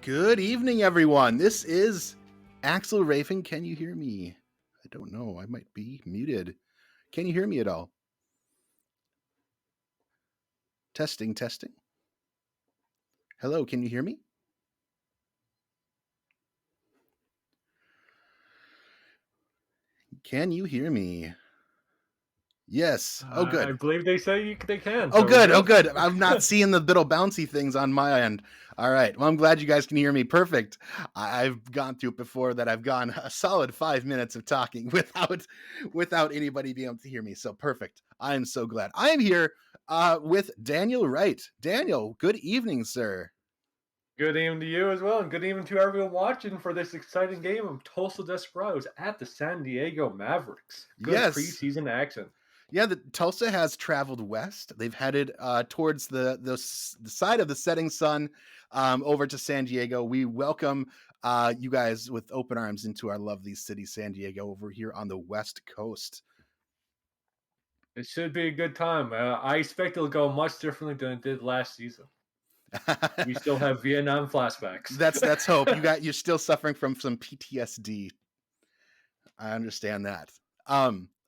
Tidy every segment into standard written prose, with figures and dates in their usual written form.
Good evening, everyone. This is Axel Raven. Can you hear me? I don't know. I might be muted. Can you hear me at all? Testing, testing. Hello, can you hear me? Can you hear me? Yes. Oh, good. I believe they say they can. Oh, So good. Oh, good. I'm not seeing the little bouncy things on my end. All right. Well, I'm glad you guys can hear me. Perfect. I've gone through it before that I've gone a solid 5 minutes of talking without anybody being able to hear me. So perfect. I'm so glad. I am here with Daniel Wright. Daniel, good evening, sir. Good evening to you as well, and good evening to everyone watching for this exciting game of Tulsa Desperados at the San Diego Mavericks. Good Yes. preseason action. Yeah, the Tulsa has traveled west. They've headed towards the side of the setting sun over to San Diego. We welcome you guys with open arms into our lovely city, San Diego, over here on the West Coast. It should be a good time. I expect it'll go much differently than it did last season. We still have Vietnam flashbacks. That's hope. You're still suffering from some PTSD. I understand that.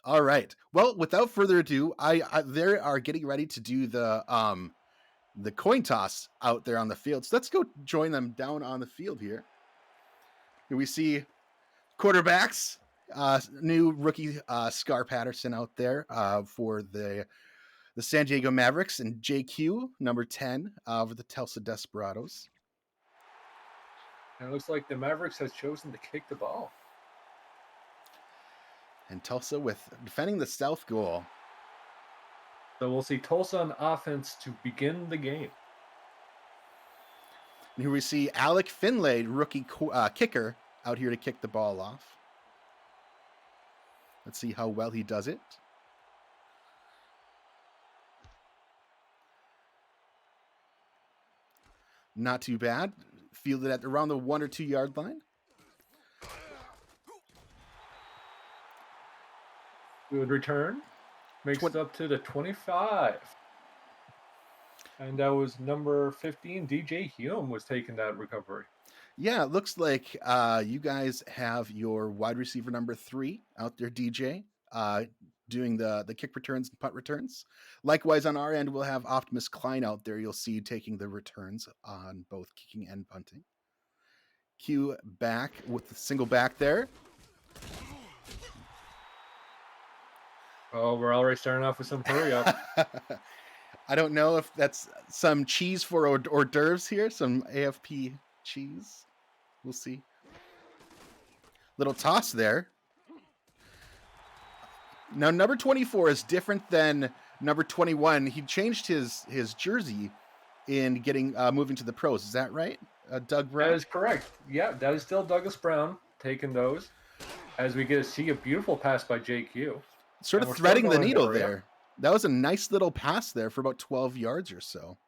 All right. Well, without further ado, they are getting ready to do the coin toss out there on the field. So let's go join them down on the field here. Here we see quarterbacks, new rookie Scar Patterson out there for the San Diego Mavericks, and JQ, number 10, for the Tulsa Desperados. And it looks like the Mavericks has chosen to kick the ball. And Tulsa with defending the south goal. So we'll see Tulsa on offense to begin the game. And here we see Alec Finlay, rookie kicker, out here to kick the ball off. Let's see how well he does it. Not too bad. Fielded at around the 1 or 2 yard line. Good return. Makes it up to the 25. And that was number 15, DJ Hume, was taking that recovery. Yeah, it looks like you guys have your wide receiver number 3 out there, DJ, doing the kick returns and punt returns. Likewise, on our end, we'll have Optimus Klein out there. You'll see taking the returns on both kicking and punting. Q back with the single back there. Oh, we're already starting off with some hurry up. I don't know if that's some cheese for hors d'oeuvres here, some AFP cheese. We'll see. Little toss there. Now, number 24 is different than number 21. He changed his jersey in getting moving to the pros. Is that right, Doug Brown? That is correct. Yeah, that is still Douglas Brown taking those. As we get to see a beautiful pass by JQ. Sort of threading the needle there. That was a nice little pass there for about 12 yards or so.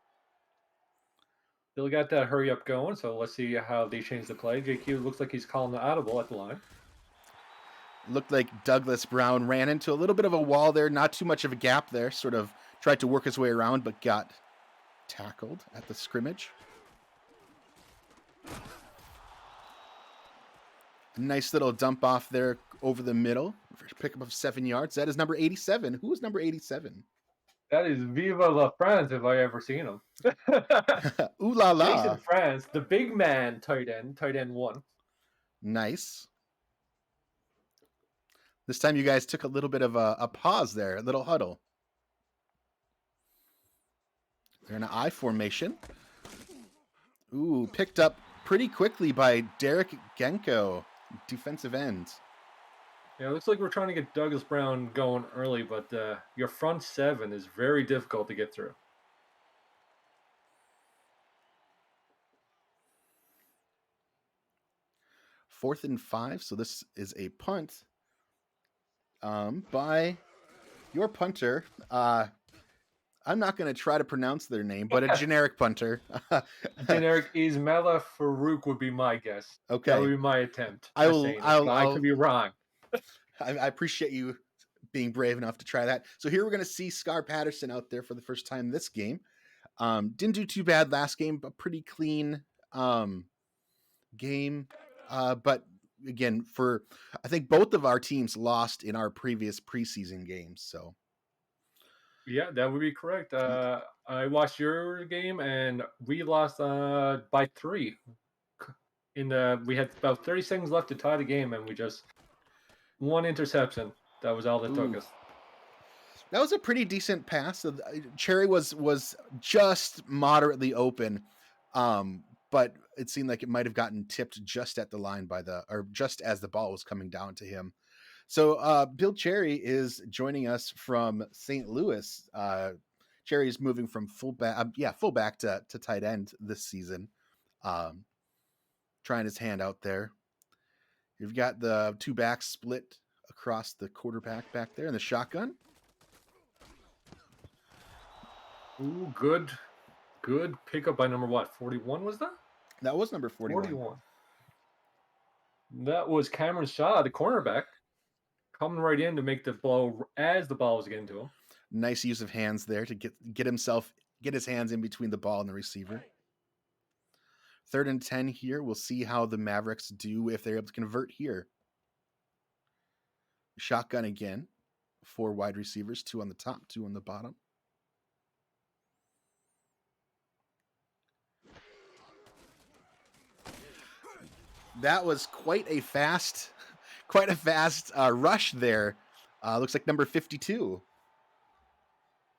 Still got that hurry up going, so let's see how they change the play. JQ looks like he's calling the audible at the line. Looked like Douglas Brown ran into a little bit of a wall there. Not too much of a gap there. Sort of tried to work his way around, but got tackled at the scrimmage. Nice little dump off there over the middle. Pickup of 7 yards. That is number 87. Who is number 87? That is Viva la France if I ever seen him. Ooh la la. Jason France, the big man tight end 1. Nice. This time you guys took a little bit of a pause there, a little huddle. They're in an I formation. Ooh, picked up pretty quickly by Derek Genko, defensive end. Yeah, it looks like we're trying to get Douglas Brown going early, but your front 7 is very difficult to get through. Fourth and 5, so this is a punt by your punter. I'm not going to try to pronounce their name, but a generic punter. Generic Ismaila Farouk would be my guess. Okay. That would be my attempt. I could be wrong. I appreciate you being brave enough to try that. So here we're going to see Scar Patterson out there for the first time this game. Didn't do too bad last game, but pretty clean game. But again, I think both of our teams lost in our previous preseason games. So Yeah, that would be correct. I watched your game and we lost by 3. We had about 30 seconds left to tie the game, and we just one interception. That was all that took ooh, us. that was a pretty decent pass. Cherry was just moderately open, but it seemed like it might have gotten tipped just at the line or just as the ball was coming down to him. So Bill Cherry is joining us from St. Louis. Cherry is moving from fullback to tight end this season. Um, Trying his hand out there. You've got the two backs split across the quarterback back there in the shotgun. Ooh, good pickup by number what? 41 was that? That was number 41. 41. That was Cameron Shaw, the cornerback, coming right in to make the blow as the ball was getting to him. Nice use of hands there to get his hands in between the ball and the receiver. 3rd and 10 here. We'll see how the Mavericks do if they're able to convert here. Shotgun again. 4 wide receivers, 2 on the top, 2 on the bottom. That was quite a fast rush there. Looks like number 52.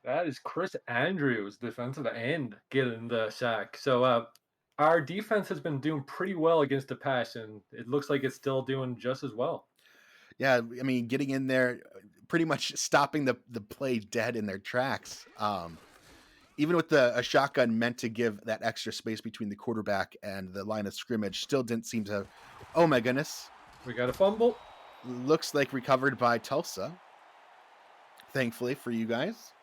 That is Chris Andrews, defensive end, getting the sack. So our defense has been doing pretty well against the pass, and it looks like it's still doing just as well. Yeah, I mean, getting in there, pretty much stopping the play dead in their tracks. Even with a shotgun meant to give that extra space between the quarterback and the line of scrimmage, still didn't seem to. Oh my goodness! We got a fumble. Looks like recovered by Tulsa. Thankfully for you guys.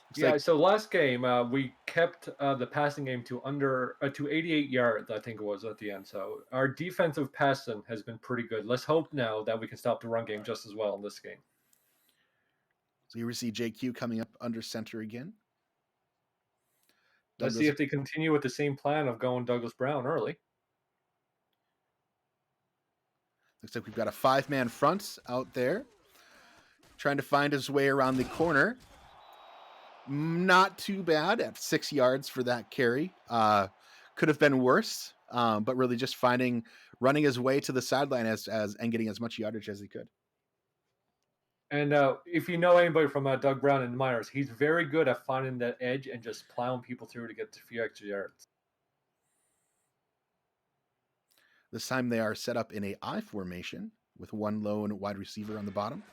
Looks Yeah, like so last game we kept the passing game to 88 yards, I think it was at the end. So our defensive passing has been pretty good. Let's hope now that we can stop the run game just as well in this game. so. You see JQ coming up under center again. Let's see Douglas if they continue with the same plan of going Douglas Brown early. looks like we've got a 5-man front out there, trying to find his way around the corner. Not too bad at 6 yards for that carry. Could have been worse, but really just running his way to the sideline and getting as much yardage as he could. And if you know anybody from Doug Brown and Myers, he's very good at finding that edge and just plowing people through to get a few extra yards. This time they are set up in a I formation with one lone wide receiver on the bottom.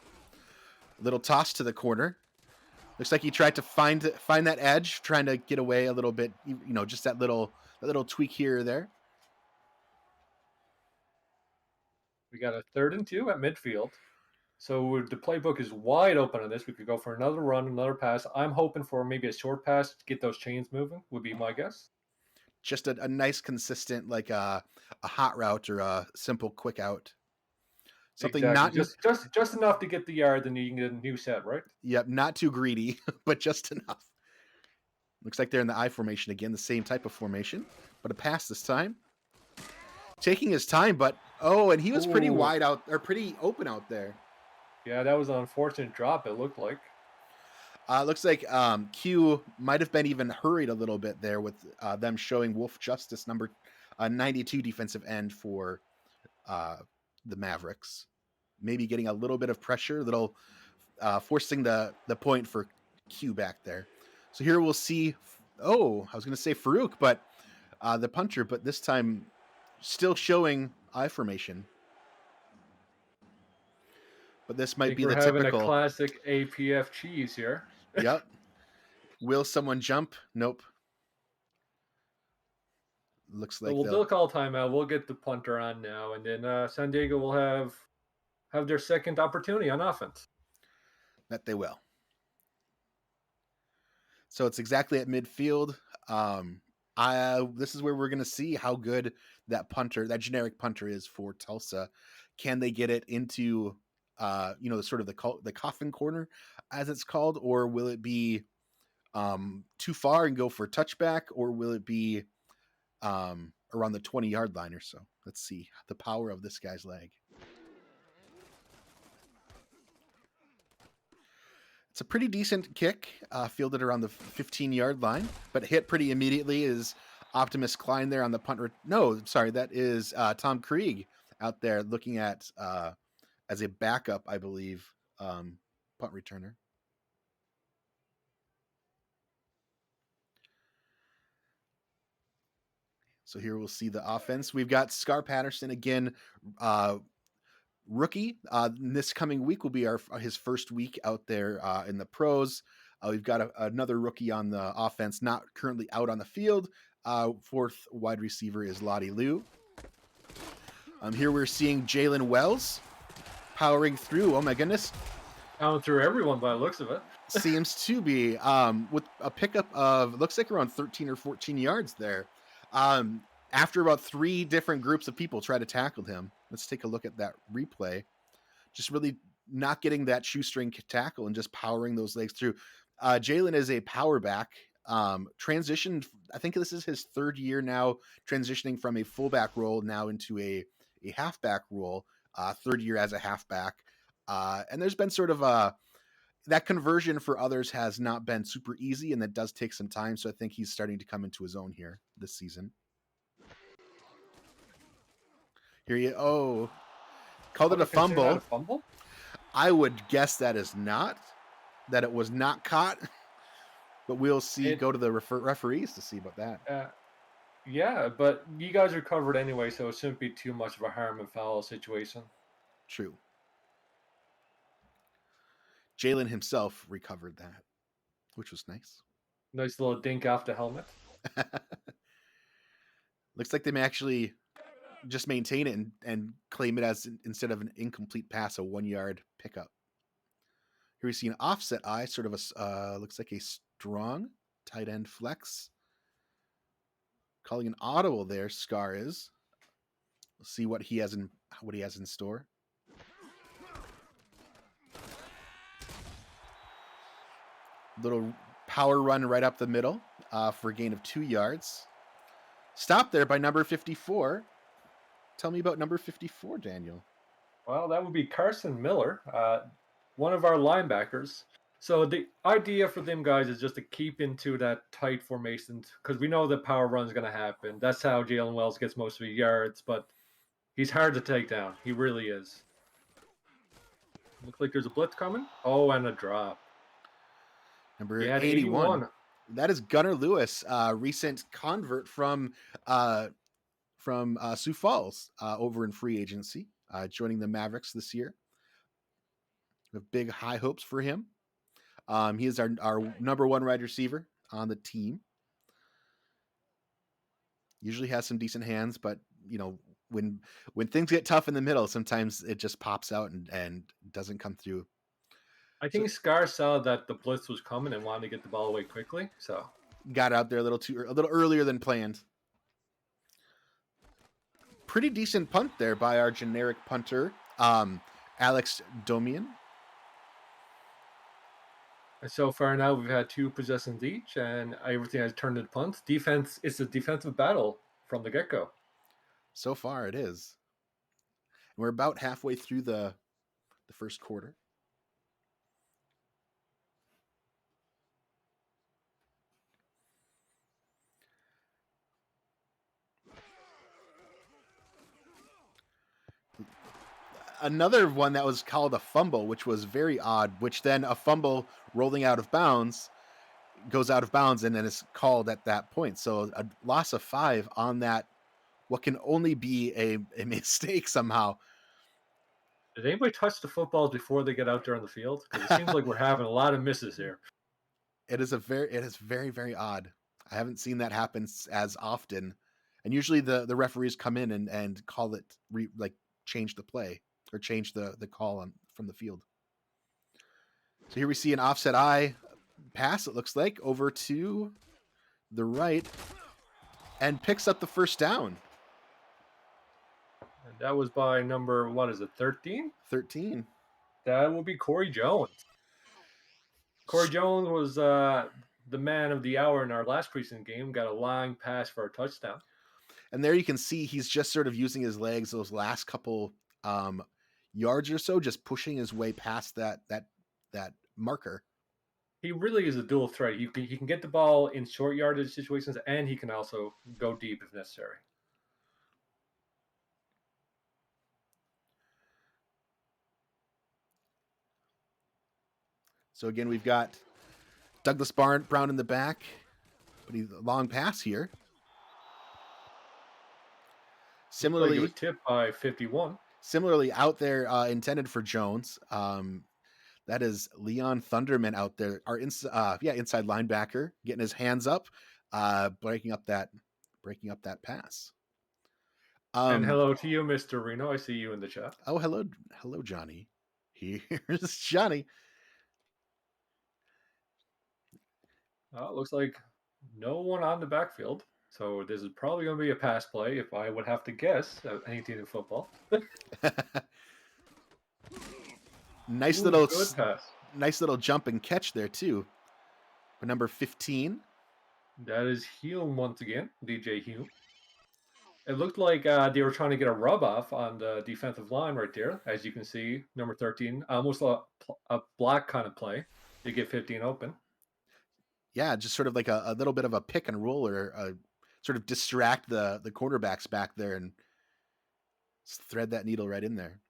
Little toss to the corner. Looks like he tried to find that edge, trying to get away a little bit. Just that little tweak here or there. We got a 3rd and 2 at midfield. So the playbook is wide open on this. We could go for another run, another pass. I'm hoping for maybe a short pass to get those chains moving, would be my guess. Just a nice, consistent, like a hot route or a simple quick out. Something Exactly. not Just enough to get the yard, then you can get a new set, right? Yep, not too greedy, but just enough. Looks like they're in the I formation again, the same type of formation, but a pass this time. Taking his time, but and he was pretty Ooh. wide out or pretty open out there. Yeah, that was an unfortunate drop, it looked like. Looks like Q might have been even hurried a little bit there with them showing Wolf Justice number 92 defensive end for the Mavericks. Maybe getting a little bit of pressure, forcing the point for Q back there. So here we'll see. Oh, I was going to say Farouk, but the punter, but this time still showing I formation. But this might be We're the having typical a classic APF cheese here. Yep. Will someone jump? Nope. Looks So like they'll call timeout. We'll get the punter on now, and then San Diego will have their second opportunity on offense. that they will. So it's exactly at midfield. This is where we're going to see how good that generic punter is for Tulsa. Can they get it into, sort of the coffin corner, as it's called, or will it be too far and go for a touchback, or will it be around the 20-yard line or so. Let's see the power of this guy's leg. It's a pretty decent kick, fielded around the 15-yard line, but hit pretty immediately is Optimus Klein there on the punt. No, sorry, that is Tom Krieg out there looking at as a backup, I believe, punt returner. So here we'll see the offense. We've got Scar Patterson again, rookie. This coming week will be his first week out there in the pros. We've got another rookie on the offense, not currently out on the field. Fourth wide receiver is Lottie Liu. Here we're seeing Jalen Wells powering through. Oh my goodness. Powering through everyone by the looks of it. Seems to be with a pickup of, looks like around 13 or 14 yards there. After about 3 different groups of people try to tackle him. Let's take a look at that replay. Just really not getting that shoestring tackle and just powering those legs through. Jalen is a power back. Transitioned, I think this is his 3rd year now, transitioning from a fullback role now into a halfback role. 3rd year as a halfback. And there's been sort of that conversion for others has not been super easy, and that does take some time. So I think he's starting to come into his own here this season. Here you called it a fumble. A fumble? I would guess that is not, that it was not caught, but we'll see. Go to the referees to see about that. Yeah, but you guys are covered anyway, so it shouldn't be too much of a harm and foul situation. True. Jalen himself recovered that, which was nice. Nice little dink off the helmet. Looks like they may actually just maintain it and claim it as, instead of an incomplete pass, a 1-yard pickup. Here we see an offset eye, sort of a looks like a strong tight end flex. Calling an audible there. Scar is. We'll see what he has in store. Little power run right up the middle for a gain of 2 yards. Stopped there by number 54. Tell me about number 54, Daniel. Well, that would be Carson Miller, one of our linebackers. So the idea for them guys is just to keep into that tight formation because we know that power run is going to happen. That's how Jalen Wells gets most of his yards, but he's hard to take down. He really is. Looks like there's a blitz coming. Oh, and a drop. Number 81. That is Gunnar Lewis, recent convert from Sioux Falls over in free agency, joining the Mavericks this year. We have big high hopes for him. He is our number 1 wide receiver on the team. Usually has some decent hands, but when things get tough in the middle, sometimes it just pops out and doesn't come through. I think Scar saw that the blitz was coming and wanted to get the ball away quickly, so got out there a little earlier than planned. Pretty decent punt there by our generic punter, Alex Domian. And so far now we've had 2 possessions each, and everything has turned into punts. Defense, it's a defensive battle from the get-go. So far it is. We're about halfway through the first quarter. Another one that was called a fumble, which was very odd, which then a fumble rolling out of bounds goes out of bounds and then is called at that point. So a loss of 5 on that, what can only be a mistake somehow. Did anybody touch the footballs before they get out there on the field? Because it seems like we're having a lot of misses here. It is very, very odd. I haven't seen that happen as often. And usually the referees come in and call it, change the play or change the call from the field. So here we see an offset eye pass, it looks like, over to the right and picks up the first down. And that was by number, 13? 13. That will be Corey Jones. Corey Jones was the man of the hour in our last preseason game. Got a long pass for a touchdown. And there you can see he's just sort of using his legs those last couple yards or so, just pushing his way past that marker. He really is a dual threat. He can get the ball in short yardage situations, and he can also go deep if necessary. So again, we've got Douglas Brown in the back, but he's a long pass here. Looks like it Similarly, was tipped by 51. out there, intended for Jones. That is Leon Thunderman out there, our inside linebacker, getting his hands up, breaking up that pass. And hello to you, Mr. Reno. I see you in the chat. Oh, hello, Johnny. Here's Johnny. Looks like no one on the backfield. So this is probably going to be a pass play, if I would have to guess, anything in football. Nice Ooh, good pass. nice little jump and catch there too. For number 15. That is Hume once again, DJ Hume. It looked like they were trying to get a rub off on the defensive line right there. As you can see, number 13, almost a black kind of play. They get 15 open. Yeah, just sort of like a little bit of a pick and roll, or sort of distract the quarterbacks back there and thread that needle right in there.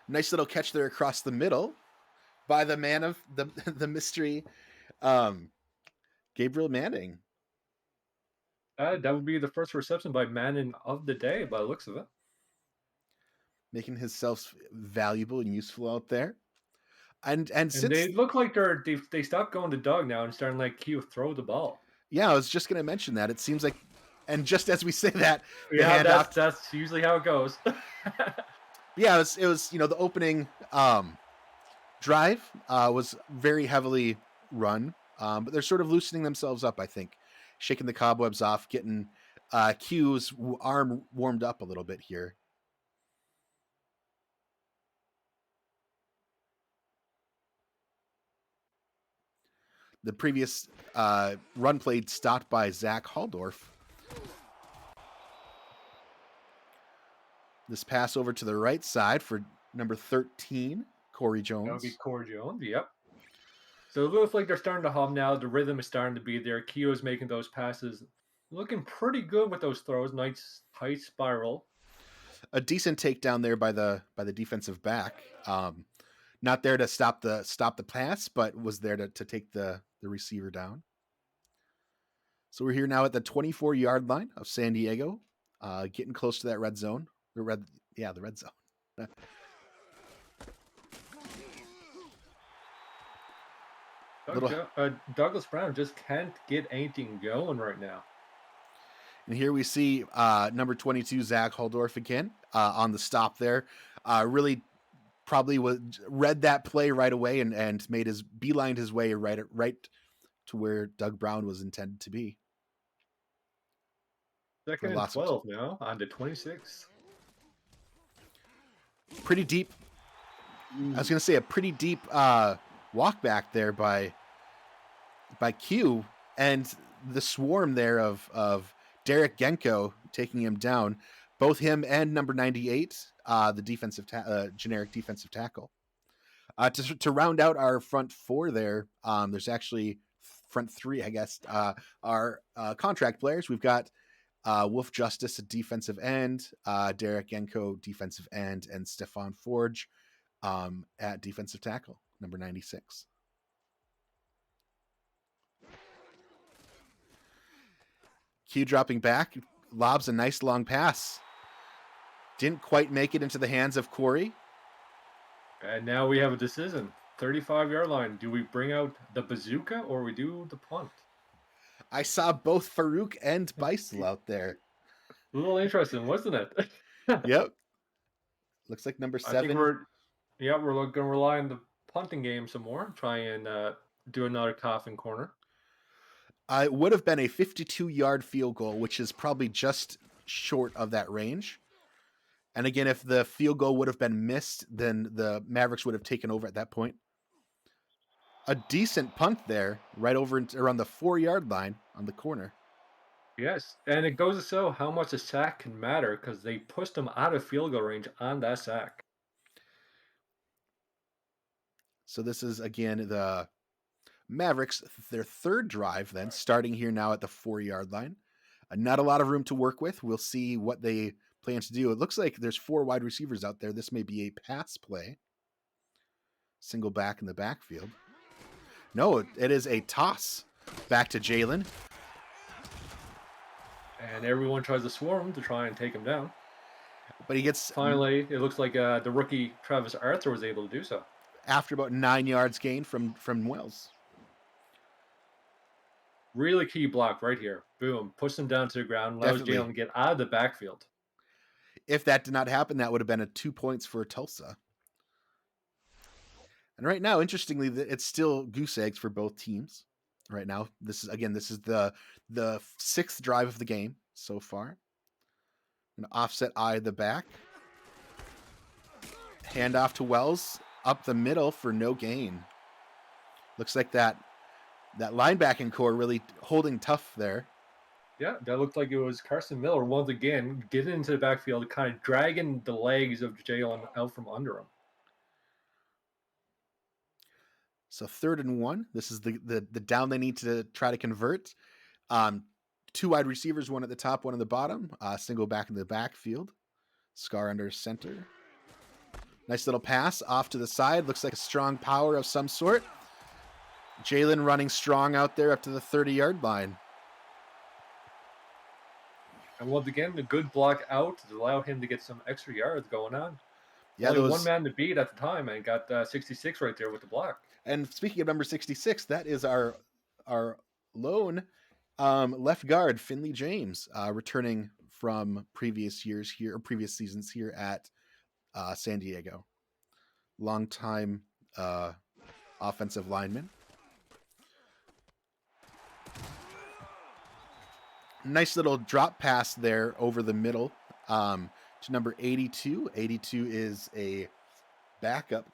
Nice little catch there across the middle by the man of the mystery, Gabriel Manning. That would be the first reception by Manning of the day, by the looks of it. Making himself valuable and useful out there. And since they look like they stopped going to Doug now and starting like Q throw the ball. Yeah, I was just going to mention that. It seems like, and just as we say that, yeah, that's usually how it goes. Yeah, it was the opening drive was very heavily run, but they're sort of loosening themselves up, I think, shaking the cobwebs off, getting Q's arm warmed up a little bit here. The previous run play stopped by Zach Haldorf. This pass over to the right side for number 13, Corey Jones. That would be Corey Jones, yep. So it looks like they're starting to hum now. The rhythm is starting to be there. Keo is making those passes. Looking pretty good with those throws. Nice tight spiral. A decent takedown there by the defensive back. Not there to stop the pass, but was there to take the receiver down. So we're here now at the 24-yard line of San Diego, getting close to that red zone. The red zone. Douglas Brown just can't get anything going right now. And here we see number 22, Zach Haldorf again on the stop there. Really probably read that play right away and beelined his way right to where Doug Brown was intended to be. Second and 12 now on to 26. Pretty deep. I was going to say a pretty deep walk back there by Q, and the swarm there of Derek Genko taking him down, both him and number 98, the defensive generic defensive tackle. To round out our front four there, there's actually front three, I guess, our contract players. We've got Wolf Justice, a defensive end, Derek Genko, defensive end, and Stefan Forge at defensive tackle, number 96. Q dropping back, lobs a nice long pass. Didn't quite make it into the hands of Corey. And now we have a decision. 35-yard line. Do we bring out the bazooka or we do the punt? I saw both Farouk and Beisel out there. A little interesting, wasn't it? Yep. Looks like number 7. I think we're going to rely on the punting game some more. Try and do another coffin corner. It would have been a 52-yard field goal, which is probably just short of that range. And again, if the field goal would have been missed, then the Mavericks would have taken over at that point. A decent punt there, right over around the 4-yard line on the corner. Yes, and it goes to show how much a sack can matter because they pushed them out of field goal range on that sack. So this is again the Mavericks, their third drive, then starting here now at the 4-yard line. Not a lot of room to work with. We'll see what they plan to do. It looks like there's 4 wide receivers out there. This may be a pass play. Single back in the backfield. No, it is a toss back to Jalen. And everyone tries to swarm to try and take him down. But he gets, Finally, it looks like the rookie Travis Arthur was able to do so. after about 9 yards gain from Wells. Really key block right here. Boom. Push him down to the ground. Allows Definitely. Jalen to get out of the backfield. If that did not happen, that would have been a 2 points for Tulsa. And right now, interestingly, it's still goose eggs for both teams. Right now, this is the 6th drive of the game so far. An offset eye the back. Hand off to Wells up the middle for no gain. Looks like that linebacking core really holding tough there. Yeah, that looked like it was Carson Miller once again getting into the backfield, kind of dragging the legs of Jalen out from under him. So 3rd and 1. This is the down they need to try to convert. 2 wide receivers, one at the top, one at the bottom. Single back in the backfield. Scar under center. Nice little pass off to the side. Looks like a strong power of some sort. Jalen running strong out there up to the 30-yard line. And once again, the good block out to allow him to get some extra yards going on. Yeah, only one man to beat at the time, and got 66 right there with the block. And speaking of number 66, that is our lone left guard, Finley James, returning from previous seasons here at San Diego. Longtime offensive lineman. Nice little drop pass there over the middle to number 82. 82 is a backup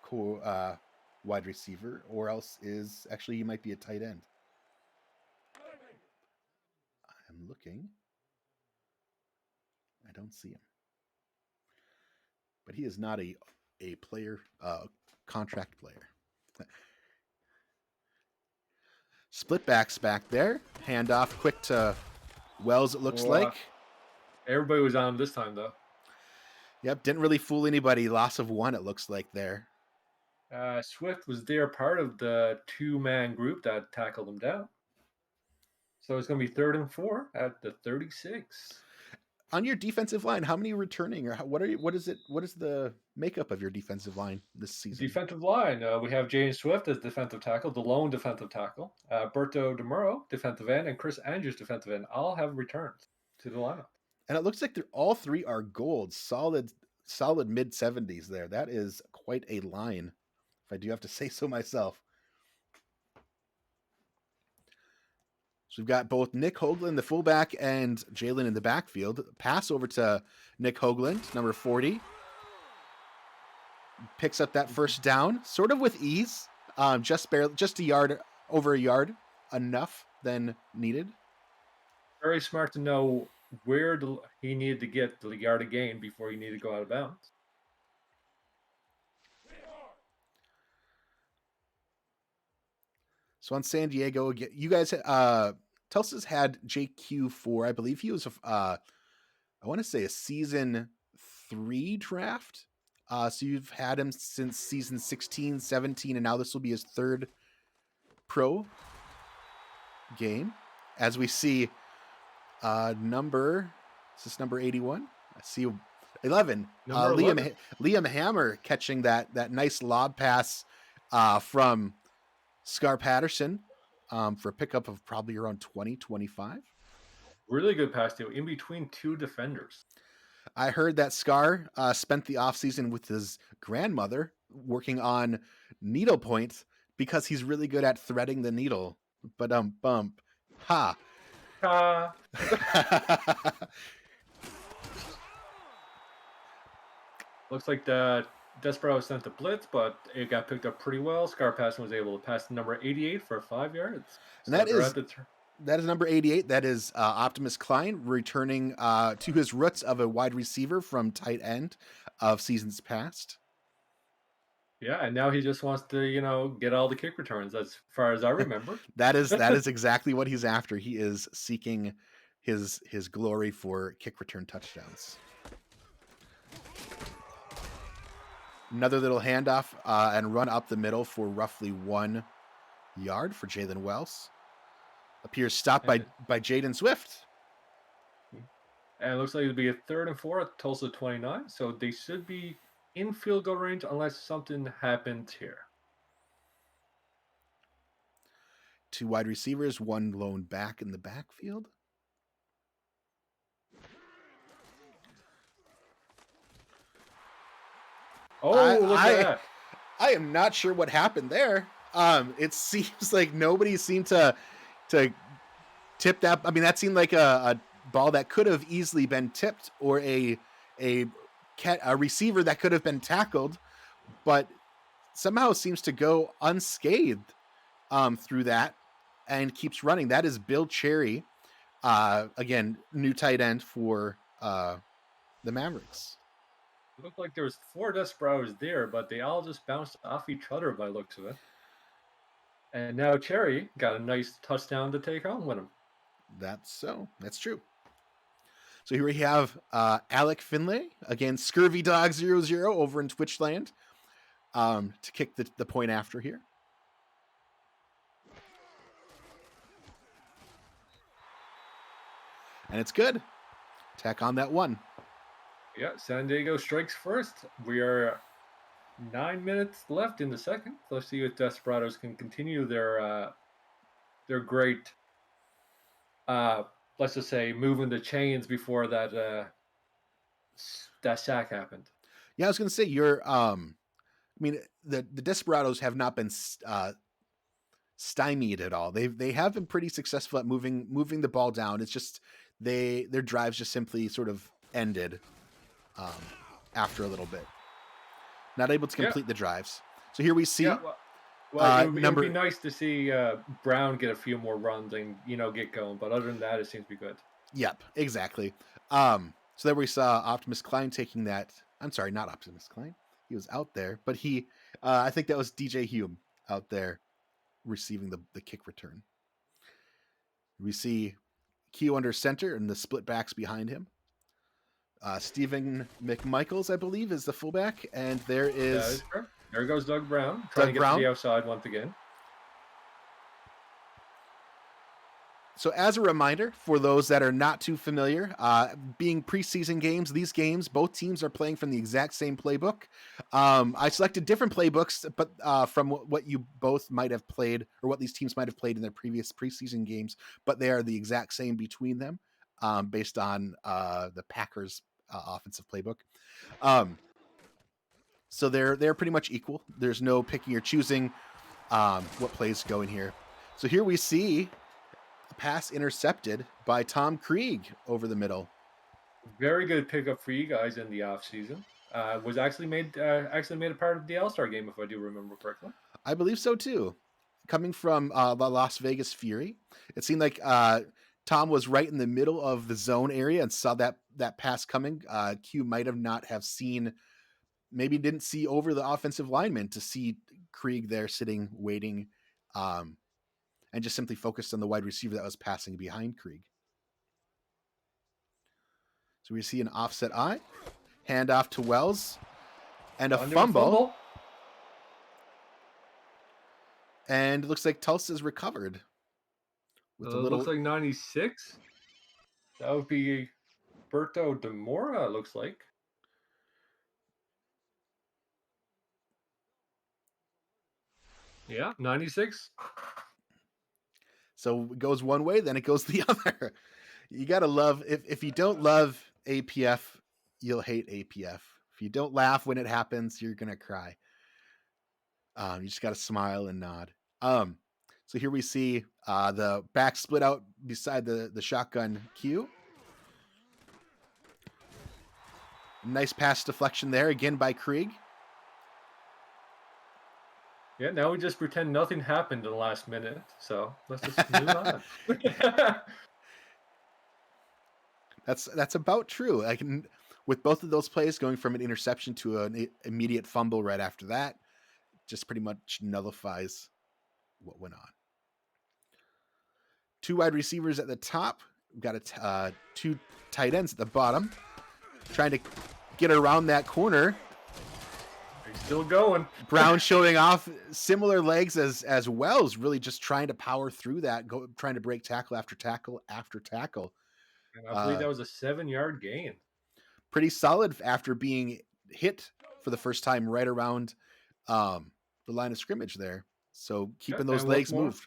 wide receiver, or else he might be a tight end. I'm looking. I don't see him. But he is not a player, contract player. Split backs back there. Handoff quick to Wells, it looks like. Everybody was on him this time, though. Yep, didn't really fool anybody. Loss of 1, it looks like there. Swift was there part of the 2-man group that tackled him down. So it's going to be 3rd and 4 at the 36. On your defensive line, how many returning, or what is the makeup of your defensive line this season? Defensive line, we have James Swift as defensive tackle, the lone defensive tackle. Berto DeMuro, defensive end, and Chris Andrews, defensive end, all have returned to the lineup. And it looks like all 3 are gold, solid mid-70s there. That is quite a line, if I do have to say so myself. So we've got both Nick Hoagland, the fullback, and Jalen in the backfield. Pass over to Nick Hoagland, number 40. Picks up that first down, sort of with ease. Just over a yard, enough than needed. Very smart to know where he needed to get the yard of gain before he needed to go out of bounds. So on San Diego, you guys, Tulsa's had JQ4. I believe he was, I want to say a season 3 draft. So you've had him since season 16, 17, and now this will be his 3rd pro game. As we see, is this number 81? I see 11. Liam Hammer catching that nice lob pass from Scar Patterson for a pickup of probably around 20, 25. Really good pass too, in between 2 defenders. I heard that Scar spent the offseason with his grandmother working on needlepoint because he's really good at threading the needle. But bump. Ha. Looks like the Desperados sent the blitz, but it got picked up pretty well. Scar Passing was able to pass to number 88 for 5 yards. And So they're at the that is number 88. That is Optimus Klein returning to his roots of a wide receiver from tight end of seasons past. yeah, and now he just wants to, get all the kick returns, as far as I remember. That is exactly what he's after. He is seeking his glory for kick return touchdowns. Another little handoff and run up the middle for roughly 1 yard for Jalen Wells. Appears stopped by Jaden Swift. And it looks like it'll be a 3rd and 4 at Tulsa 29. So they should be in field goal range unless something happens here. 2 wide receivers, 1 lone back in the backfield. Oh, look at that. I am not sure what happened there. It seems like nobody seemed to tip that. I mean, that seemed like a ball that could have easily been tipped, or a receiver that could have been tackled, but somehow seems to go unscathed through that and keeps running. That is Bill Cherry, again, new tight end for the Mavericks. It looked like there was 4 Desperados there, but they all just bounced off each other by the looks of it. And now Cherry got a nice touchdown to take home with him. That's true. So here we have Alec Finlay against Scurvy Dog 00 over in Twitchland to kick the point after here. And it's good. Tack on that 1. Yeah, San Diego strikes first. We are 9 minutes left in the second. Let's see if Desperados can continue their great, let's just say, moving the chains before that sack happened. Yeah, I was going to say the Desperados have not been stymied at all. They have been pretty successful at moving the ball down. It's just their drives just simply sort of ended after a little bit. Not able to complete the drives. So here we see. Yeah, it would be nice to see Brown get a few more runs and get going. But other than that, it seems to be good. Yep, exactly. So there we saw Optimus Klein taking that. I'm sorry, not Optimus Klein. He was out there, but I think that was DJ Hume out there receiving the kick return. We see Q under center and the split backs behind him. Stephen McMichaels, I believe, is the fullback, and there is there goes Doug Brown trying to get to the outside once again. So as a reminder, for those that are not too familiar, being preseason games, these games, both teams are playing from the exact same playbook. I selected different playbooks, but from what you both might have played, or what these teams might have played in their previous preseason games, but they are the exact same between them, based on the Packers' offensive playbook. So they're pretty much equal. There's no picking or choosing what plays go in here. So here we see a pass intercepted by Tom Krieg over the middle. Very good pickup for you guys in the offseason. Was actually made a part of the All-Star game, if I do remember correctly. I believe so too. Coming from the Las Vegas Fury, it seemed like Tom was right in the middle of the zone area and saw that pass coming. Q might have not have seen, maybe didn't see over the offensive lineman to see Krieg there sitting, waiting, and just simply focused on the wide receiver that was passing behind Krieg. So we see an offset eye, handoff to Wells, and a fumble. And it looks like Tulsa's recovered. With looks like 96. That would be Berto Demora, looks like. Yeah, 96. So it goes one way, then it goes the other. You got to love, if you don't love APF, you'll hate APF. If you don't laugh when it happens, you're going to cry. You just got to smile and nod. So here we see the back split out beside the shotgun Q. Nice pass deflection there again by Krieg. Yeah, now we just pretend nothing happened in the last minute. So let's just move on. That's about true. I can with both of those plays going from an interception to an immediate fumble right after that, just pretty much nullifies what went on. Two wide receivers at the top. We've got two tight ends at the bottom, trying to get around that corner. He's still going. Brown showing off similar legs as Wells, really just trying to power through that, trying to break tackle after tackle after tackle. And I believe that was a 7-yard gain. Pretty solid after being hit for the first time right around the line of scrimmage there. So keeping those legs moved.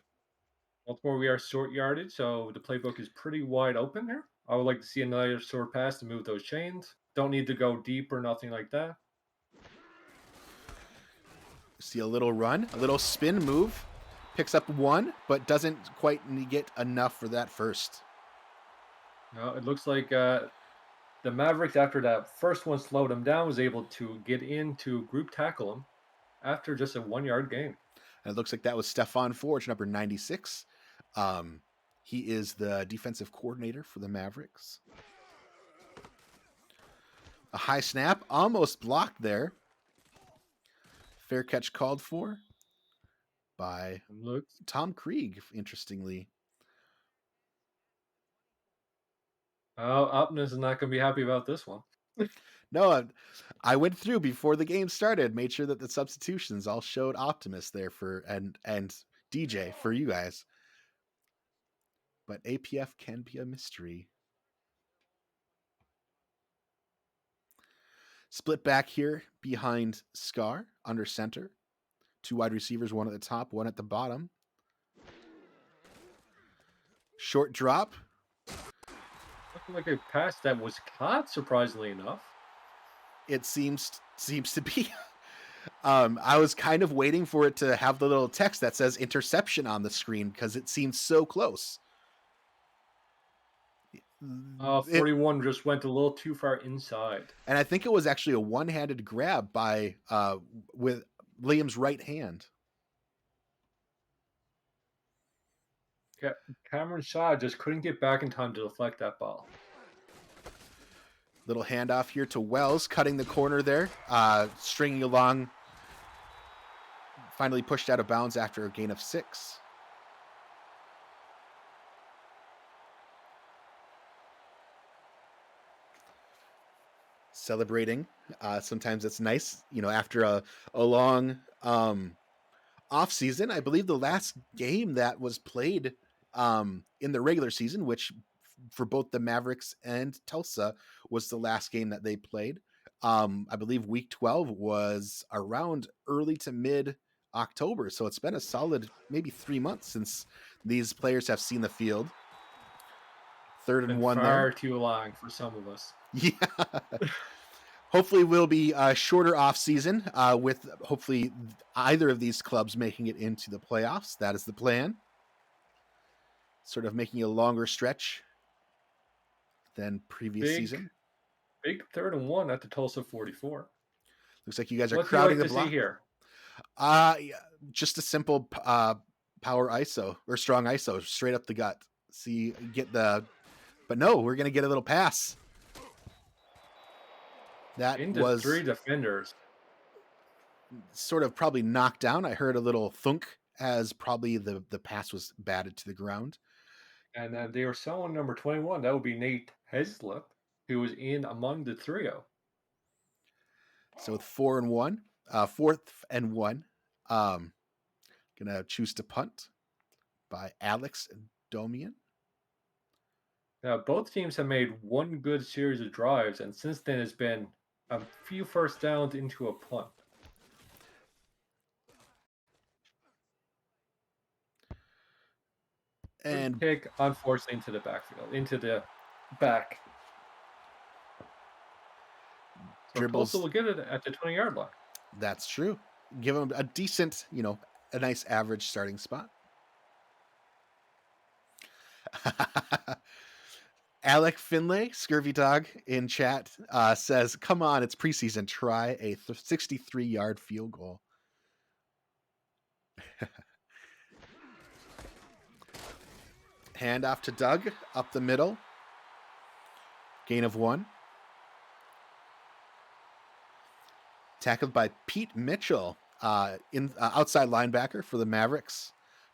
Once more, we are short yardage, so the playbook is pretty wide open here. I would like to see another short pass to move those chains. Don't need to go deep or nothing like that. See a little run, a little spin move. Picks up one, but doesn't quite get enough for that first. No, it looks like the Mavericks, after that first one slowed him down, was able to get in to group tackle him after just a 1-yard gain. And it looks like that was Stephon Forge, number 96. He is the defensive coordinator for the Mavericks. A high snap, almost blocked there. Fair catch called for by Tom Krieg, interestingly. Optimus is not going to be happy about this one. No, I went through before the game started, made sure that the substitutions all showed Optimus there for and DJ for you guys. But APF can be a mystery. Split back here behind Scar under center. Two wide receivers, one at the top, one at the bottom. Short drop. Looking like a pass that was caught, surprisingly enough. It seems to be. I was kind of waiting for it to have the little text that says interception on the screen because it seems so close. 41 just went a little too far inside. And I think it was actually a one-handed grab by with Liam's right hand. Cameron Shaw just couldn't get back in time to deflect that ball. Little handoff here to Wells, cutting the corner there, stringing along. Finally pushed out of bounds after a gain of 6. Celebrating. Sometimes it's nice, after a long off season. I believe the last game that was played in the regular season, which for both the Mavericks and Tulsa was the last game that they played. I believe week 12 was around early to mid October. So it's been a solid maybe 3 months since these players have seen the field. 3rd and 1 far too long for some of us. Yeah. Hopefully we'll be a shorter off season with hopefully either of these clubs making it into the playoffs. That is the plan. Sort of making a longer stretch than previous season. Big 3rd and 1 at the Tulsa 44. Looks like you guys are crowding the block. See here? Just a simple power ISO or strong ISO straight up the gut. See, but no, we're going to get a little pass. That was 3 defenders. Sort of probably knocked down. I heard a little thunk as probably the pass was batted to the ground. And they were selling number 21. That would be Nate Heslip, who was in among the trio. So with 4th and 1, gonna choose to punt by Alex Domian. Now, both teams have made one good series of drives, and since then it's been a few first downs into a punt. And kick, unfortunately, into the backfield, into the back. So Dribbles. Tulsa will get it at the 20-yard line. That's true. Give them a decent, a nice average starting spot. Alec Finlay, Scurvy Dog, in chat says, come on, it's preseason. Try a 63-yard field goal. Hand off to Doug, up the middle. Gain of 1. Tackled by Pete Mitchell, outside linebacker for the Mavericks.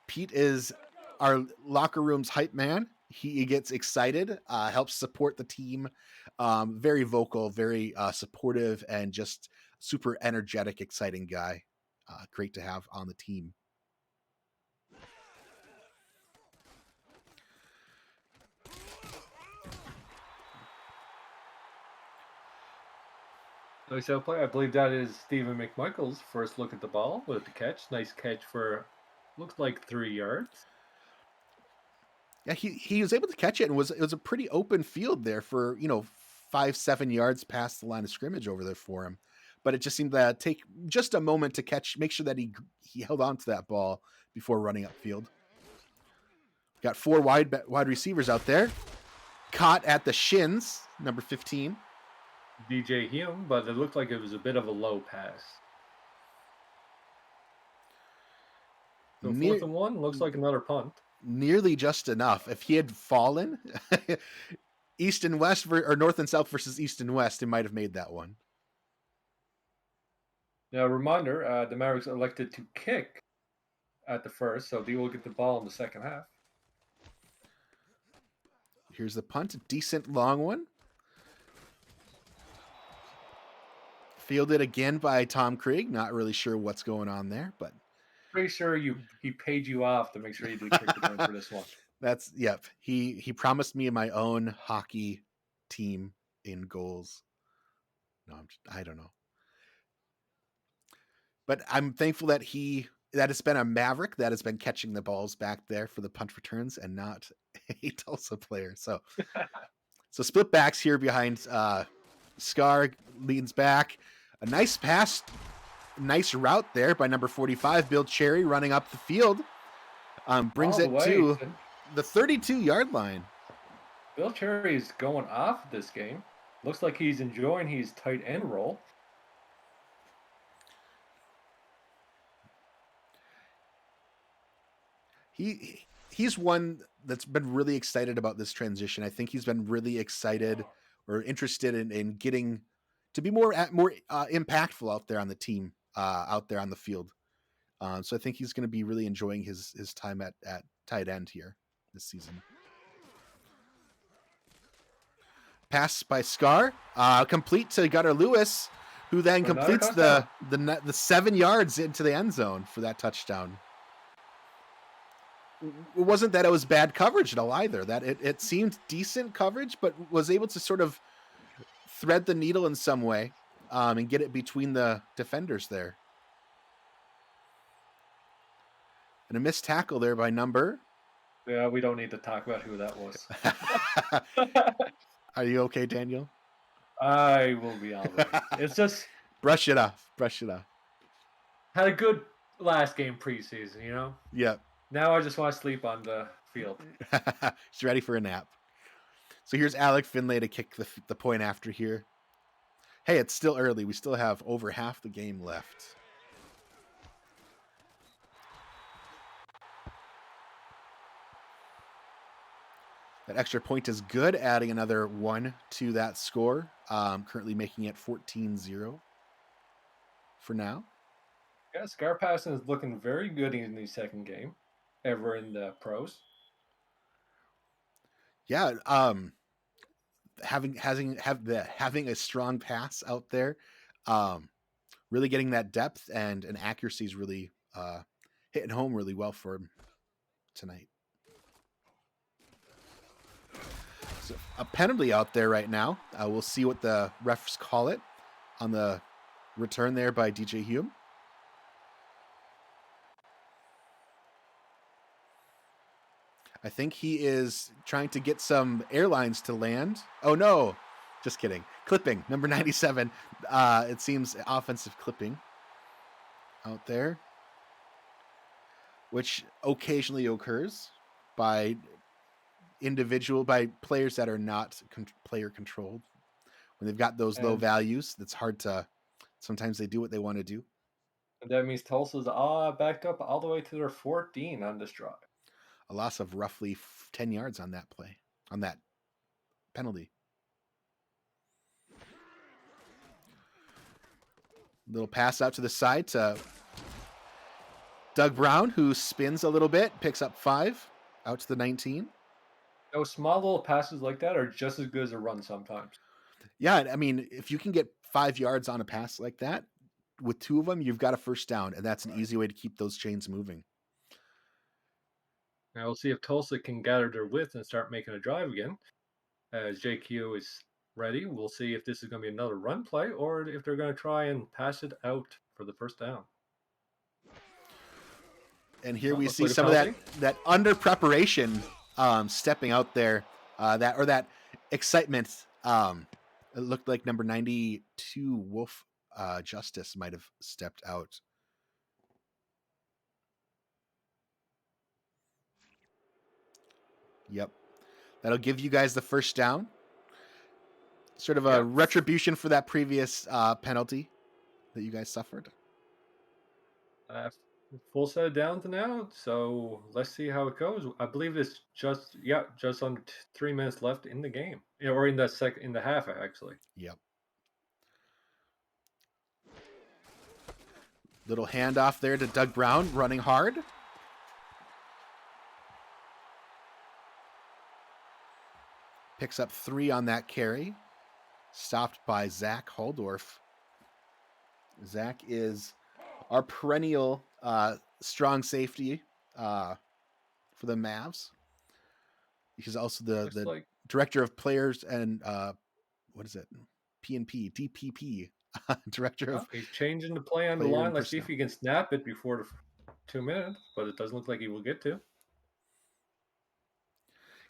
Pete is our locker room's hype man. He gets excited, helps support the team. Very vocal, very supportive, and just super energetic, exciting guy. Great to have on the team. Nice outplay. I believe that is Stephen McMichael's first look at the ball with the catch. Nice catch for, looks like 3 yards. Yeah, he was able to catch it, and it was a pretty open field there for 5-7 yards past the line of scrimmage over there for him. But it just seemed to take just a moment to catch, make sure that he held on to that ball before running upfield. Got 4 wide receivers out there. Caught at the shins, number 15. DJ Hume, but it looked like it was a bit of a low pass. So 4th and 1 looks like another punt. Nearly just enough. If he had fallen, East and West or North and South versus East and West, it might have made that one. Now, a reminder: the Mavericks elected to kick at the first, so they will get the ball in the second half. Here's the punt, a decent long one. Fielded again by Tom Krieg. Not really sure what's going on there, but pretty sure he paid you off to make sure you did kick the game for this one. Yep. He promised me my own hockey team in goals. No, I don't know. But I'm thankful that it's been a Maverick that has been catching the balls back there for the punt returns and not a Tulsa player. So split backs here behind Scar leans back. A nice pass, nice route there by number 45, Bill Cherry, running up the field. Brings it to the 32-yard line. Bill Cherry is going off this game. Looks like he's enjoying his tight end role. He's one that's been really excited about this transition. I think he's been really excited or interested in getting to be more impactful out there on the team, out there on the field. So I think he's going to be really enjoying his time at tight end here this season. Pass by Scar, complete to Gunnar Lewis, who then completes the 7 yards into the end zone for that touchdown. It wasn't that it was bad coverage at all either. That it seemed decent coverage, but was able to sort of thread the needle in some way and get it between the defenders there. And a missed tackle there by number. Yeah, we don't need to talk about who that was. Are you okay, Daniel? I will be all right. It's just... Brush it off. Had a good last game preseason, Yep. Now I just want to sleep on the field. He's ready for a nap. So here's Alec Finlay to kick the point after here. Hey, it's still early. We still have over half the game left. That extra point is good, adding another 1 to that score. Currently making it 14-0 for now. Yeah, Scar Passing is looking very good in the second game ever in the pros. Yeah, having a strong pass out there, really getting that depth and accuracy is really hitting home really well for him tonight. So a penalty out there right now. We'll see what the refs call it on the return there by DJ Hume. I think he is trying to get some airlines to land. Oh, no. Just kidding. Clipping, number 97. It seems offensive clipping out there, which occasionally occurs by players that are not player controlled. When they've got those low values, it's hard to, sometimes they do what they want to do. And that means Tulsa's backed up all the way to their 14 on this drive. A loss of roughly 10 yards on that play, on that penalty. Little pass out to the side to Doug Brown, who spins a little bit, picks up 5 out to the 19. Those small little passes like that are just as good as a run sometimes. Yeah, I mean, if you can get 5 yards on a pass like that, with 2 of them, you've got a first down, and that's an easy way to keep those chains moving. Now we'll see if Tulsa can gather their wits and start making a drive again. As JQ is ready, we'll see if this is going to be another run play or if they're going to try and pass it out for the first down. And here we Looks see like a some of penalty. that under preparation stepping out there, that excitement. It looked like number 92 Wolf Justice might have stepped out. Yep. That'll give you guys the first down. Sort of a Yep. retribution for that previous penalty that you guys suffered. Full set of downs now, so let's see how it goes. I believe it's just under 3 minutes left in the game, or in the half actually. Yep. Little handoff there to Doug Brown, running hard. Picks up 3 on that carry. Stopped by Zach Holdorf. Zach is our perennial strong safety for the Mavs. He's also the director of players and what is it? DPP. Director of. He's changing the play on the line. Let's see if he can snap it before the 2 minutes, but it doesn't look like he will get to.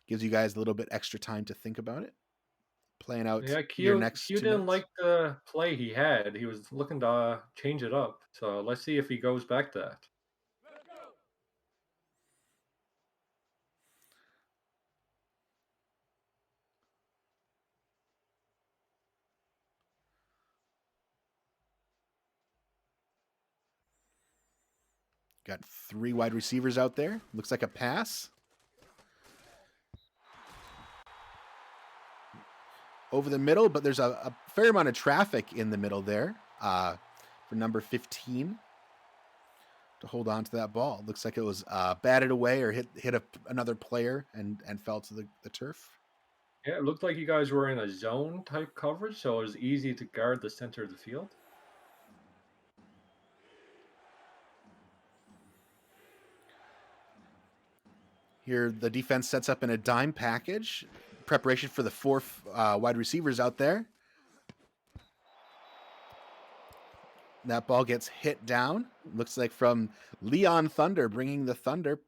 Gives you guys a little bit extra time to think about it. Playing out Q next didn't 2 minutes. like the play he had. He was looking to change it up. So let's see if he goes back to that. Got 3 wide receivers out there. Looks like a pass. Over the middle, but there's a fair amount of traffic in the middle there for number 15 to hold on to that ball. Looks like it was batted away or hit another player and fell to the turf. Yeah, it looked like you guys were in a zone type coverage, so it was easy to guard the center of the field. Here, the defense sets up in a dime package. Preparation for the 4 wide receivers out there. That ball gets hit down. Looks like from Leon Thunder, bringing the Thunder.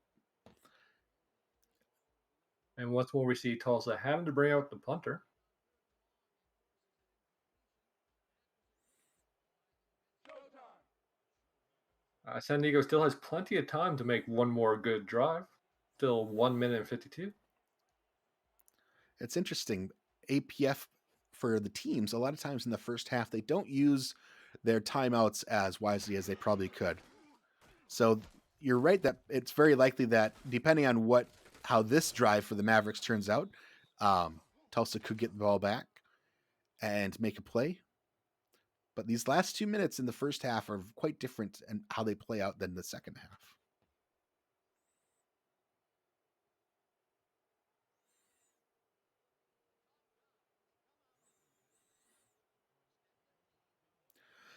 And once more, we see Tulsa having to bring out the punter. San Diego still has plenty of time to make one more good drive. Still 1 minute and 52. It's interesting. APF for the teams, a lot of times in the first half, they don't use their timeouts as wisely as they probably could. So you're right that it's very likely that depending on how this drive for the Mavericks turns out, Tulsa could get the ball back and make a play. But these last 2 minutes in the first half are quite different in how they play out than the second half.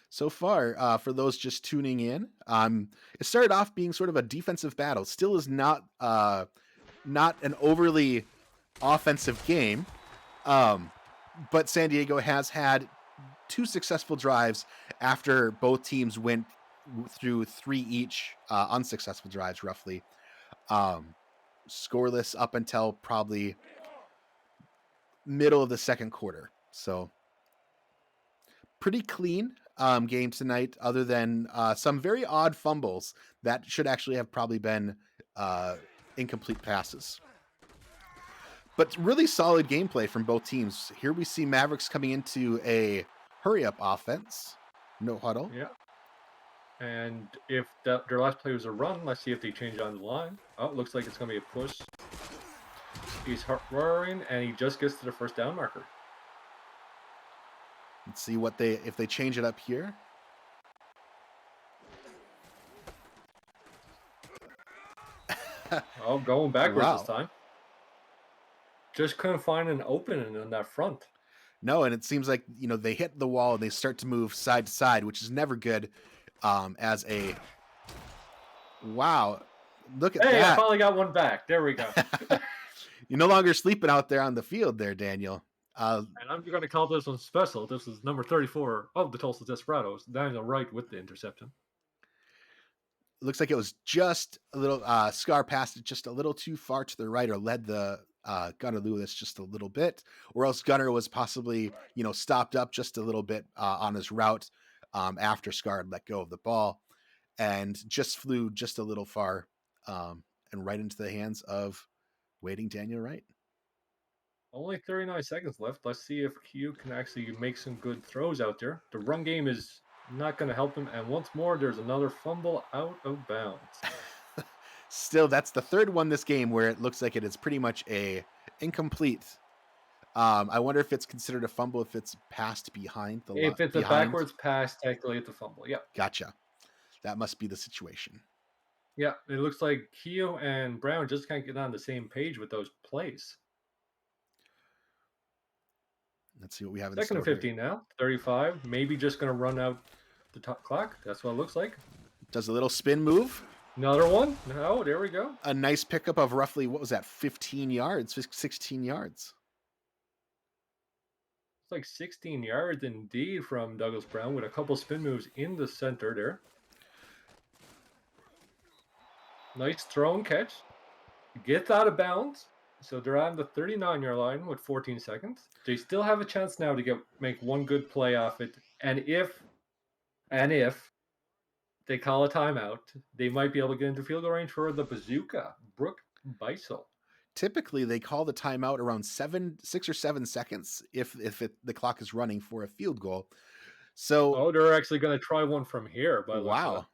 So far, for those just tuning in, it started off being sort of a defensive battle. Still is not an overly offensive game, but San Diego has had 2 successful drives after both teams went through 3 each unsuccessful drives, roughly. Scoreless up until probably middle of the second quarter. So pretty clean game tonight, other than some very odd fumbles that should actually have probably been incomplete passes. But really solid gameplay from both teams. Here we see Mavericks coming into a hurry-up offense. No huddle. Yeah. And if their last play was a run, let's see if they change on the line. Oh, it looks like it's going to be a push. He's roaring, and he just gets to the first down marker. Let's see if they change it up here. Oh, going backwards this Wow. time. Just couldn't find an opening in that front. No, and it seems like they hit the wall and they start to move side to side, which is never good. As a wow, look at Hey, I that! finally got one back. There we go. You're no longer sleeping out there on the field, there, Daniel. And I'm going to call this one special. This is number 34 of the Tulsa Desperados. Daniel Wright with the interception. Looks like it was just a little Scar passed it just a little too far to the right, or led the Gunnar Lewis just a little bit, or else Gunnar was possibly stopped up just a little bit on his route after Scar had let go of the ball, and just flew just a little far and right into the hands of waiting Daniel Wright. Only 39 seconds left. Let's see if Q can actually make some good throws out there. The run game is not going to help him. And once more, there's another fumble out of bounds. Still, that's the third one this game where it looks like it is pretty much a incomplete. I wonder if it's considered a fumble if it's passed behind the line. If it's a backwards pass, technically it's a fumble. Yeah. Gotcha. That must be the situation. Yeah, it looks like Keo and Brown just can't get on the same page with those plays. Let's see what we have in Second store and 15 here. now. 35. Maybe just going to run out the top clock. That's what it looks like. Does a little spin move. Another one. No, there we go. A nice pickup of roughly, what was that, 15 yards, 16 yards. It's like 16 yards indeed from Douglas Brown with a couple spin moves in the center there. Nice throw and catch. Gets out of bounds. So they're on the 39-yard line with 14 seconds. They still have a chance now to make one good play off it. And if they call a timeout, they might be able to get into field goal range for the bazooka, Brooke Beisel. Typically, they call the timeout around 6 or 7 seconds if the clock is running for a field goal. So, they're actually going to try one from here. By wow.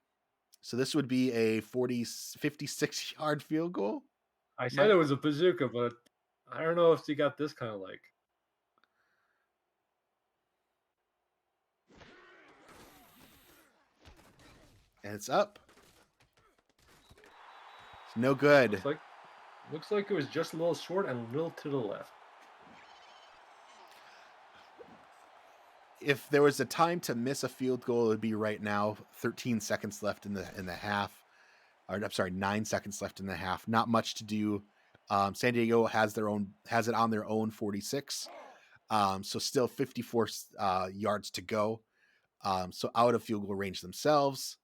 So this would be a 56-yard field goal? I said it was a bazooka, but I don't know if they got this kind of like. And it's up. It's no good. Looks like it was just a little short and a little to the left. If there was a time to miss a field goal, it would be right now. 13 seconds left in the half. Or I'm sorry, 9 seconds left in the half. Not much to do. San Diego has it on their own 46. So still 54 yards to go. So out of field goal range themselves.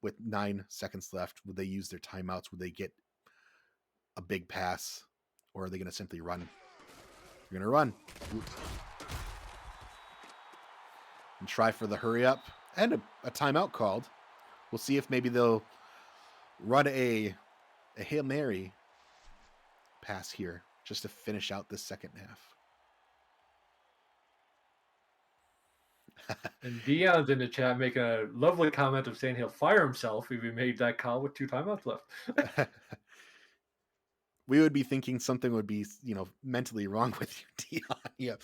With 9 seconds left, would they use their timeouts? Would they get a big pass, or are they going to simply run? They're going to run and try for the hurry up and a timeout called. We'll see if maybe they'll run a Hail Mary pass here just to finish out this second half. And Dion's in the chat making a lovely comment of saying he'll fire himself if he made that call with 2 timeouts left. We would be thinking something would be, mentally wrong with you, Dion. Yeah.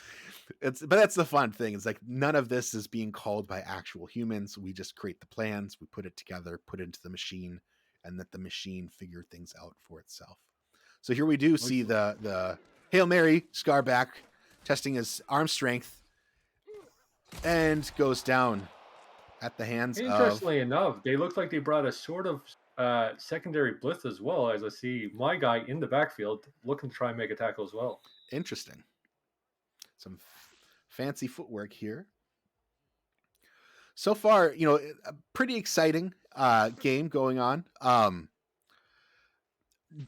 But that's the fun thing. It's like none of this is being called by actual humans. We just create the plans, we put it together, put it into the machine, and let the machine figure things out for itself. So here we do see the Hail Mary, Scar back, testing his arm strength, and goes down at the hands Interestingly enough, they look like they brought a sort of secondary blitz as well, as I see my guy in the backfield looking to try and make a tackle as well. Interesting. Some fancy footwork here. So far, a pretty exciting game going on. The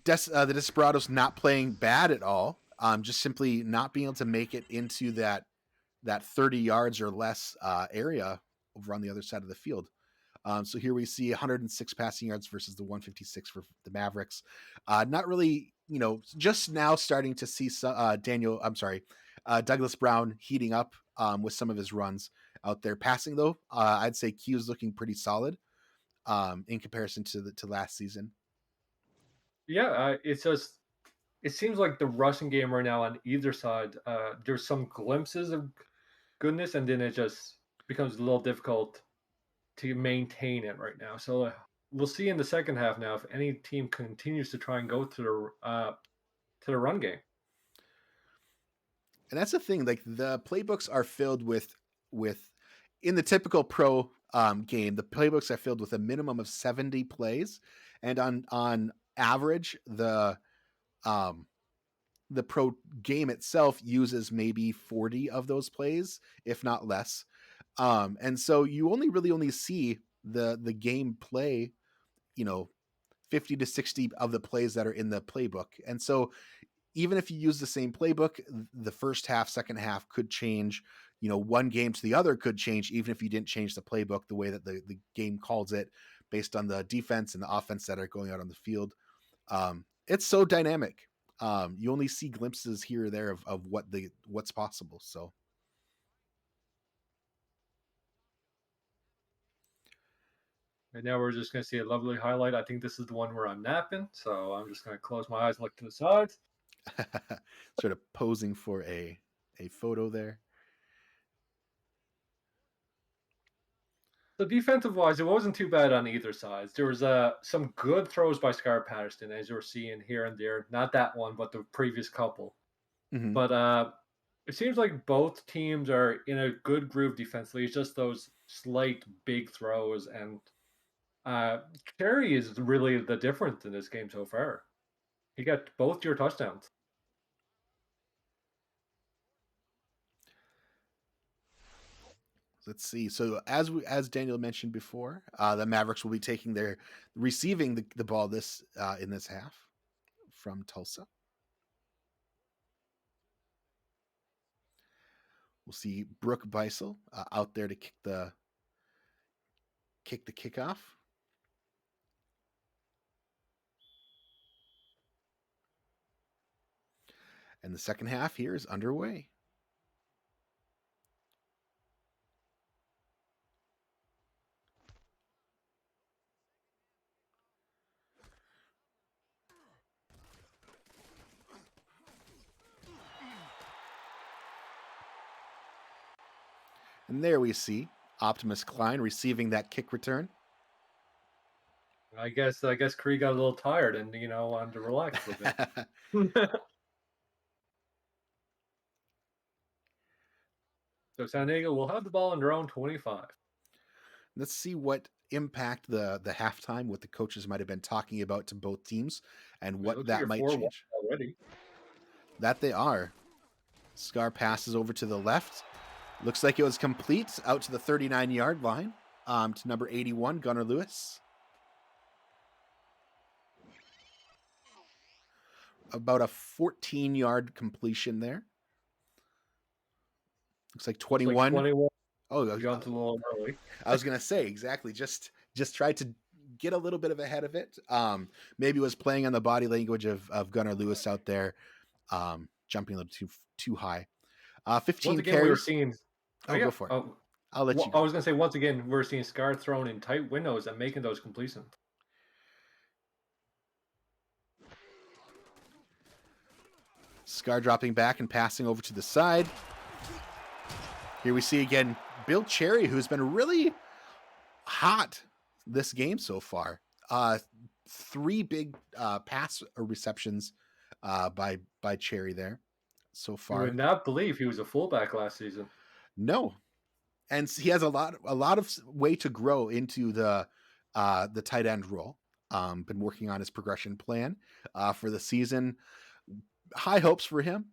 Desperados not playing bad at all. Just simply not being able to make it into that 30 yards or less area over on the other side of the field. So here we see 106 passing yards versus the 156 for the Mavericks. Not really, just now starting to see Douglas Brown heating up with some of his runs out there. Passing though, I'd say Q is looking pretty solid. in comparison to last season. Yeah, it's just it seems like the rushing game right now on either side. There's some glimpses of goodness, and then it just becomes a little difficult to maintain it right now. So we'll see in the second half now if any team continues to try and go to the run game. And that's the thing, like the playbooks are filled with in the typical pro game, the playbooks are filled with a minimum of 70 plays, and on average um the pro game itself uses maybe 40 of those plays, if not less. And so you only see the game play, you know, 50 to 60 of the plays that are in the playbook. And so even if you use the same playbook, the first half, second half could change. You know, one game to the other could change, even if you didn't change the playbook, the way that the game calls it, based on the defense and the offense that are going out on the field. It's so dynamic. You only see glimpses here or there of what's possible. So And now we're just going to see a lovely highlight. I think this is the one where I'm napping, so I'm just going to close my eyes and look to the sides. sort of posing for a photo there. So defensive wise, it wasn't too bad on either side. There was some good throws by Scar Patterson, as you're seeing here and there. Not that one, but the previous couple. Mm-hmm. But it seems like both teams are in a good groove defensively. It's just those slight big throws, and uh, Cherry is really the difference in this game so far. He got both your touchdowns. Let's see. So as Daniel mentioned before, the Mavericks will be taking their receiving the ball this in this half from Tulsa. We'll see Brooke Beisel out there to kick the kickoff. And the second half here is underway. And there we see Optimus Klein receiving that kick return. I guess Cree got a little tired and wanted to relax a bit. So San Diego will have the ball in their own 25. Let's see what impact the halftime, what the coaches might have been talking about to both teams, and It what looks like that you're might 4-1 change. already. That they are. Scar passes over to the left. Looks like it was complete out to the 39-yard line to number 81, Gunnar Lewis. About a 14-yard completion there. Looks like Looks like 21. 21. Oh, Got a little early. I was gonna say exactly. Just tried to get a little bit of ahead of it. Maybe was playing on the body language of Gunnar Lewis out there, jumping a little too high. Once 15 again, we were carries. seeing. Oh Oh, go yeah. for it. Oh, I'll let you I go. was gonna say once again we're seeing Scar thrown in tight windows and making those completions. Scar dropping back and passing over to the side. Here we see again Bill Cherry, who's been really hot this game so far. 3 big pass receptions by Cherry there so You would far. not believe he was a fullback last season. No, and he has a lot of way to grow into the tight end role. Been working on his progression plan for the season. High hopes for him.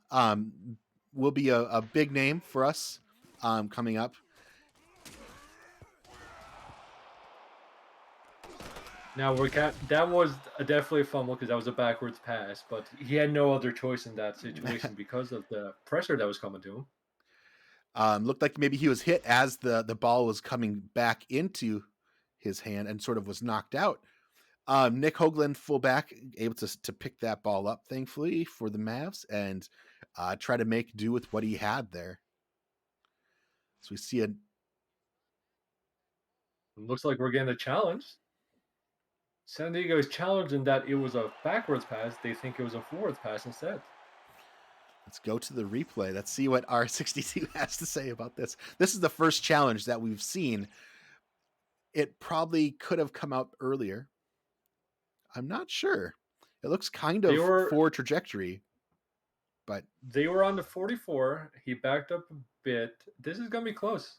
Will be a big name for us coming up. Now we can't. That was definitely a fumble because that was a backwards pass, but he had no other choice in that situation because of the pressure that was coming to him. Looked like maybe he was hit as the ball was coming back into his hand and sort of was knocked out. Nick Hoagland, fullback, able to pick that ball up, thankfully, for the Mavs and try to make do with what he had there. So we see It looks like we're getting a challenge. San Diego is challenging that it was a backwards pass. They think it was a forwards pass instead. Let's go to the replay. Let's see what R62 has to say about this. This is the first challenge that we've seen. It probably could have come out earlier. I'm not sure. It looks kind They of were forward trajectory, but they were on the 44. He backed up a bit. This is gonna be close.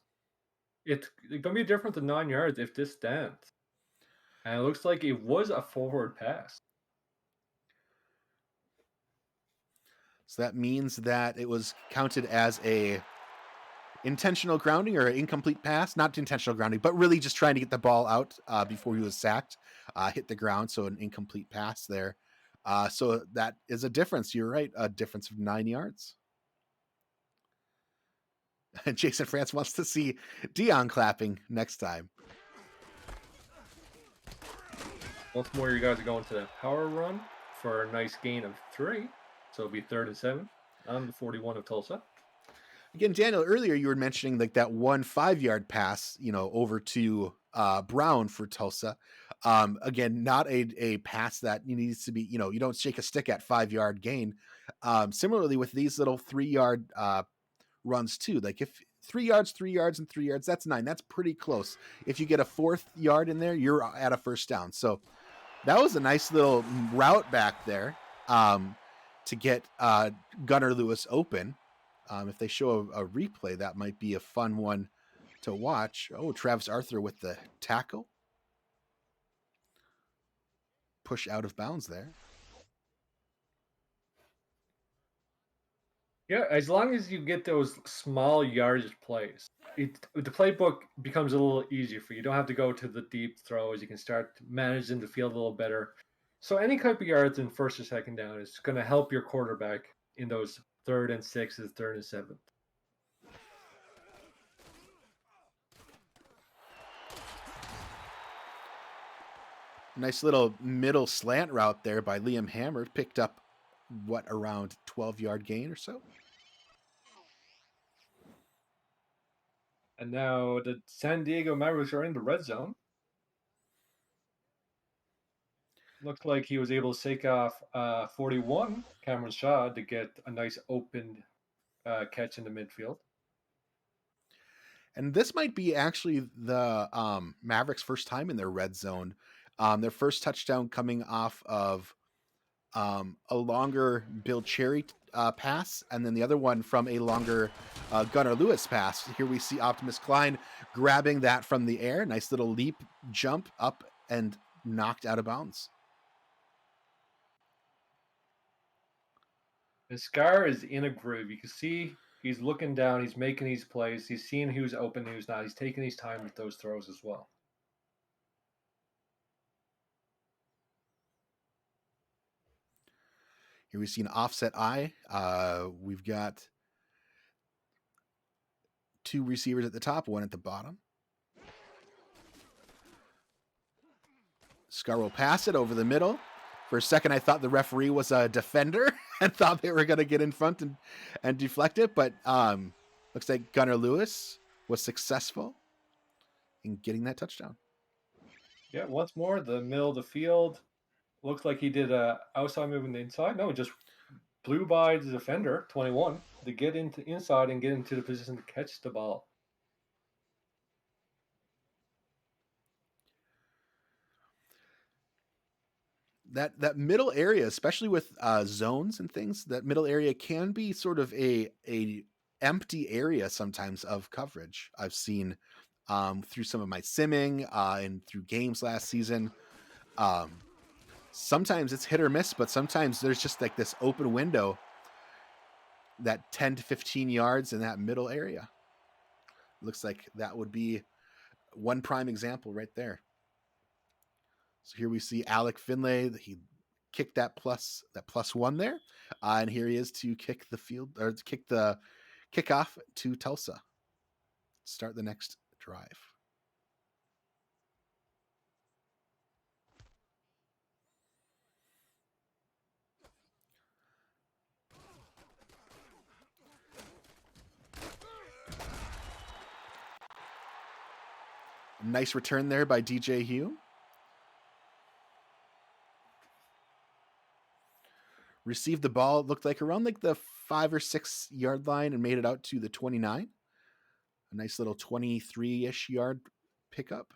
It's gonna be different than 9 yards if this stands. And it looks like it was a forward pass. so that means that it was counted as a intentional grounding or an incomplete pass. Not intentional grounding, but really just trying to get the ball out before he was sacked, hit the ground. So an incomplete pass there. So that is a difference. You're right. A difference of 9 yards. And Jason France wants to see Dion clapping next time. Once more, you guys are going to the power run for a nice gain of 3. So it'll be 3rd and 7 on the 41 of Tulsa. Again, Daniel, earlier you were mentioning like that 1 5-yard pass, over to Brown for Tulsa. Again, not a pass that needs to be, you don't shake a stick at 5-yard gain. Similarly with these little 3-yard runs too. Like if 3 yards, 3 yards, and 3 yards, that's 9. That's pretty close. If you get a 4th yard in there, you're at a first down. So that was a nice little route back there to get Gunnar Lewis open. If they show a replay, that might be a fun one to watch. Oh, Travis Arthur with the tackle. Push out of bounds there. Yeah, as long as you get those small yardage plays, the playbook becomes a little easier for you. You don't have to go to the deep throws. You can start managing the field a little better. So any type of yards in 1st or 2nd down is going to help your quarterback in those 3rd and 6s, 3rd and 7th. Nice little middle slant route there by Liam Hammer. Picked up, around 12-yard gain or so? And now the San Diego Mavericks are in the red zone. Looks like he was able to shake off 41, Cameron Shaw, to get a nice open catch in the midfield. And this might be actually the Mavericks' first time in their red zone. Their first touchdown coming off of a longer Bill Cherry pass, and then the other one from a longer Gunnar Lewis pass. Here we see Optimus Klein grabbing that from the air. Nice little leap, jump up, and knocked out of bounds. And Scar is in a groove. You can see he's looking down. He's making these plays. He's seeing who's open, who's not. He's taking his time with those throws as well. Here we see an offset eye. We've got 2 receivers at the top, 1 at the bottom. Scar will pass it over the middle. For a second, I thought the referee was a defender and thought they were going to get in front and deflect it. But looks like Gunnar Lewis was successful in getting that touchdown. Yeah, once more, the middle of the field. Looks like he did a outside move in the inside. No, just blew by the defender, 21, to get into inside and get into the position to catch the ball. That middle area, especially with zones and things, that middle area can be sort of a empty area sometimes of coverage. I've seen through some of my simming and through games last season. Sometimes it's hit or miss, but sometimes there's just like this open window, that 10 to 15 yards in that middle area. Looks like that would be one prime example right there. So here we see Alec Finlay. He kicked that plus 1 there. And here he is to kick the field, or to kick the kickoff to Tulsa. Start the next drive. Nice return there by DJ Hugh. received the ball, it looked like around like the 5 or 6 yard line and made it out to the 29. A nice little 23-ish yard pickup.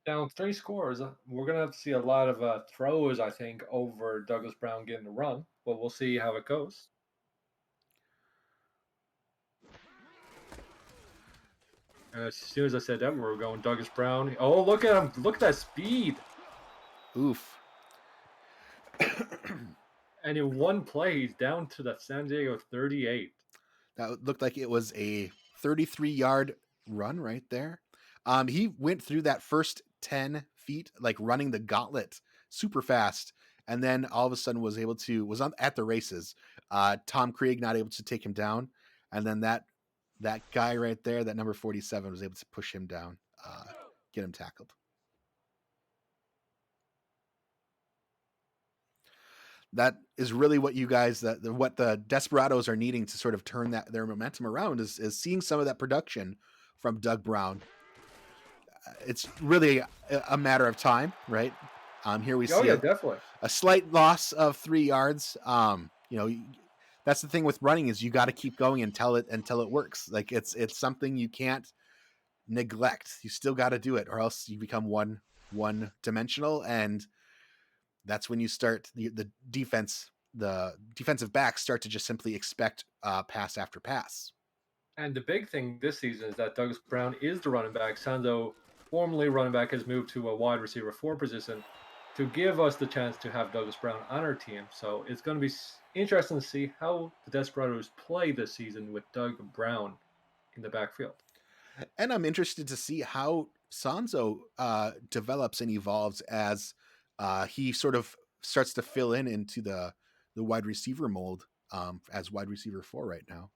Down 3 scores. We're gonna have to see a lot of throws, I think, over Douglas Brown getting the run, but we'll see how it goes. As soon as I said that, we were going Douglas Brown. Oh, look at him! Look at that speed! Oof. And in one play, he's down to the San Diego 38. That looked like it was a 33-yard run right there. He went through that first 10 feet, like running the gauntlet super fast. And then all of a sudden was at the races. Tom Krieg not able to take him down. And then that guy right there, that number 47, was able to push him down, get him tackled. That is really what you guys, what the Desperados are needing to sort of turn their momentum around is seeing some of that production from Doug Brown. It's really a matter of time, right? Here we see definitely a slight loss of 3 yards. That's the thing with running is you got to keep going until it works. Like it's something you can't neglect. You still got to do it, or else you become one dimensional, and that's when you start the defensive backs start to just simply expect pass after pass. And the big thing this season is that Douglas Brown is the running back. Sanzo, formerly running back, has moved to a wide receiver 4 position to give us the chance to have Douglas Brown on our team. So it's going to be interesting to see how the Desperados play this season with Doug Brown in the backfield. And I'm interested to see how Sanzo develops and evolves as he sort of starts to fill into the wide receiver mold as wide receiver 4 right now.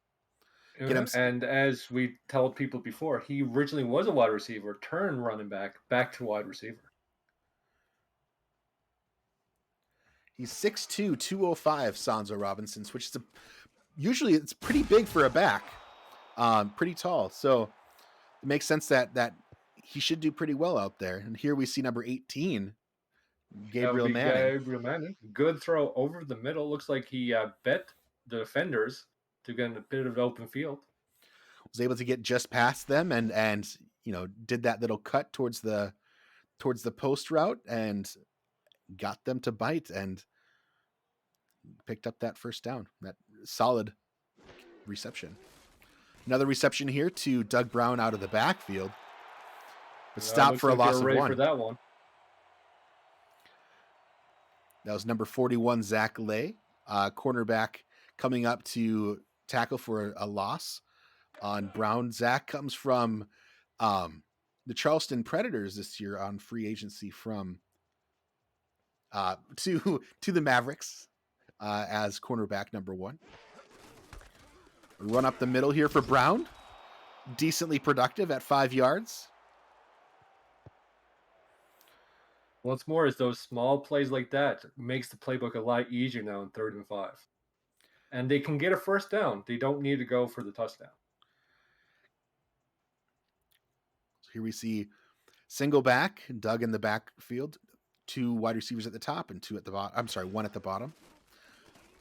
And as we told people before, he originally was a wide receiver, turned running back to wide receiver. He's 6'2", 205, Sanzo Robinson, which is usually it's pretty big for a back, pretty tall. So it makes sense that he should do pretty well out there. And here we see number 18, Gabriel Manning. Good throw over the middle. Looks like he bet the defenders to get in a bit of open field. Was able to get just past them and did that little cut towards the post route and got them to bite and picked up that first down. That solid reception. Another reception here to Doug Brown out of the backfield, but stopped for a loss of 1. For that one. That was number 41, Zach Lay, cornerback, coming up to tackle for a loss on Brown. Zach comes from the Charleston Predators this year on free agency from to the Mavericks as cornerback number 1. Run up the middle here for Brown. Decently productive at 5 yards. What's more is those small plays like that makes the playbook a lot easier now in 3rd and 5. And they can get a first down. They don't need to go for the touchdown. So here we see single back, Doug in the backfield, 2 wide receivers at the top and 2 at the bottom. I'm sorry, 1 at the bottom.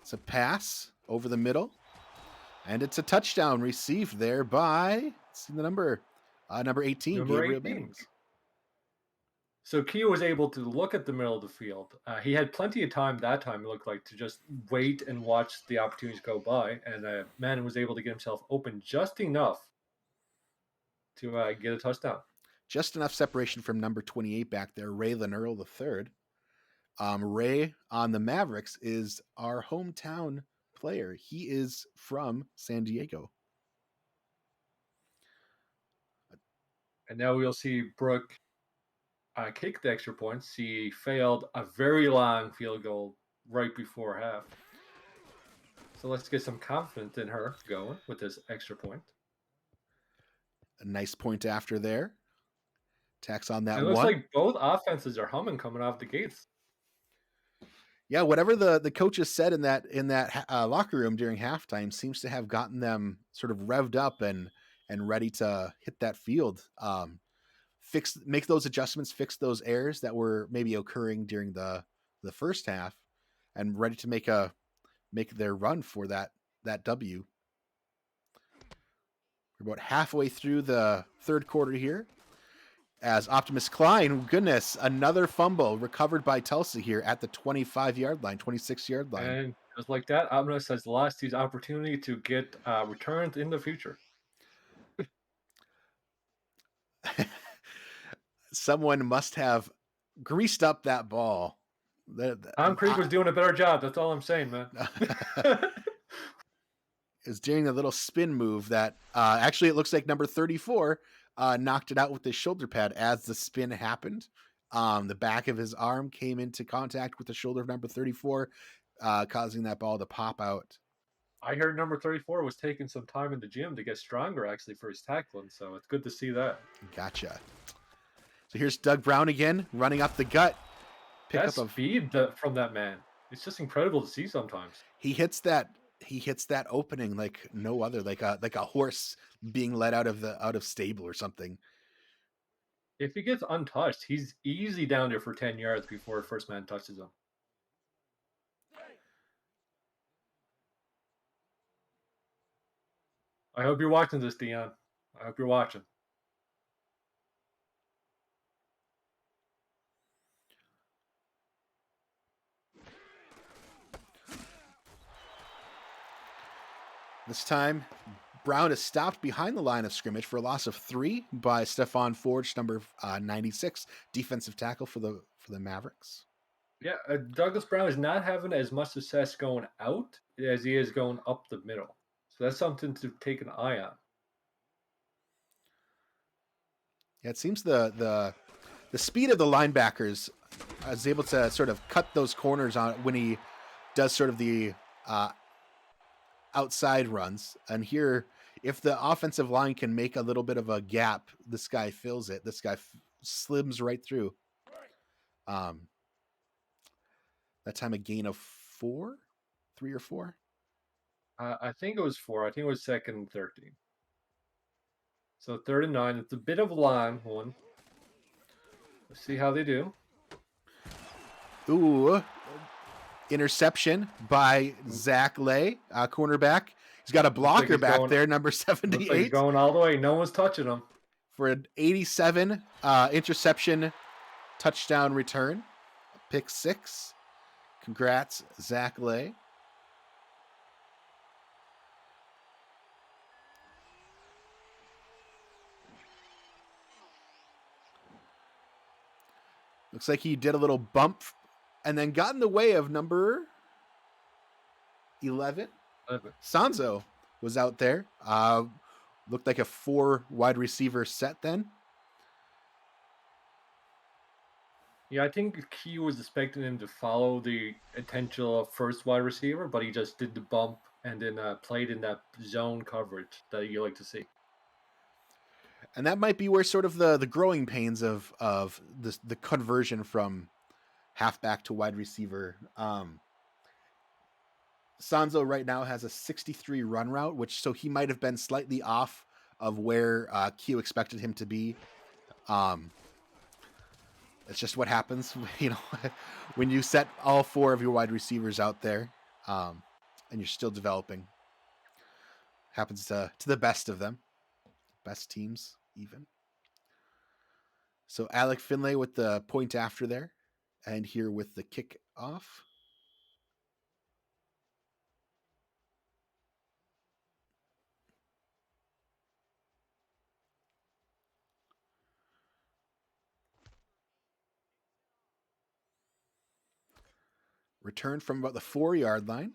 It's a pass over the middle. And it's a touchdown received there by, let's see the number 18, Gabriel Manning. So Kia was able to look at the middle of the field. He had plenty of time that time, it looked like, to just wait and watch the opportunities go by. And Manning was able to get himself open just enough to get a touchdown. Just enough separation from number 28 back there, Ray Earl III. Ray on the Mavericks is our hometown player. He is from San Diego. And now we'll see Brooke kick the extra points. He failed a very long field goal right before half. So let's get some confidence in her going with this extra point. A nice point after there. Tax on that one. It looks like both offenses are humming coming off the gates. Yeah, whatever the coaches said in that locker room during halftime seems to have gotten them sort of revved up and ready to hit that field. Make those adjustments, fix those errors that were maybe occurring during the first half, and ready to make a make their run for that W. We're about halfway through the third quarter here. As Optimus Klein, goodness, another fumble recovered by Tulsa here at the 25-yard line, 26-yard line. And just like that, Optimus has lost his opportunity to get returns in the future. Someone must have greased up that ball. Tom Creek was doing a better job. That's all I'm saying, man. Is doing a little spin move that actually it looks like number 34 knocked it out with his shoulder pad as the spin happened. The back of his arm came into contact with the shoulder of number 34, causing that ball to pop out. I heard number 34 was taking some time in the gym to get stronger, actually, for his tackling. So it's good to see that. Gotcha. So here's Doug Brown again, running up the gut. That speed from that man. It's just incredible to see sometimes. He hits that opening like no other, like a horse being let out of stable or something. If he gets untouched, he's easy down there for 10 yards before first man touches him. I hope you're watching this, Dion. I hope you're watching. This time, Brown is stopped behind the line of scrimmage for a loss of 3 by Stephon Forge, number 96, defensive tackle for the Mavericks. Yeah, Douglas Brown is not having as much success going out as he is going up the middle. So that's something to take an eye on. Yeah, it seems the speed of the linebackers is able to sort of cut those corners on when he does sort of the outside runs. And here, if the offensive line can make a little bit of a gap, this guy fills it. This guy slims right through. That time a gain of 3 or 4. I think it was 4. I think it was 2nd and 13. So 3rd and 9. It's a bit of a long one. Let's see how they do. Ooh, interception by Zach Lay, cornerback. He's got a blocker back there, number 78. Looks like he's going all the way. No one's touching him. For an 87 interception touchdown return. Pick 6. Congrats, Zach Lay. Looks like he did a little bump and then got in the way of number 11. Sanzo was out there. Looked like a 4 wide receiver set then. Yeah, I think he was expecting him to follow the intentional first wide receiver, but he just did the bump and then played in that zone coverage that you like to see. And that might be where sort of the growing pains of the conversion from halfback to wide receiver. Sanzo right now has a 63 run route, so he might have been slightly off of where Q expected him to be. It's just what happens, when you set all 4 of your wide receivers out there, and you're still developing. Happens to the best of them, best teams even. So Alec Finlay with the point after there, and here with the kick off. Return from about the 4-yard line.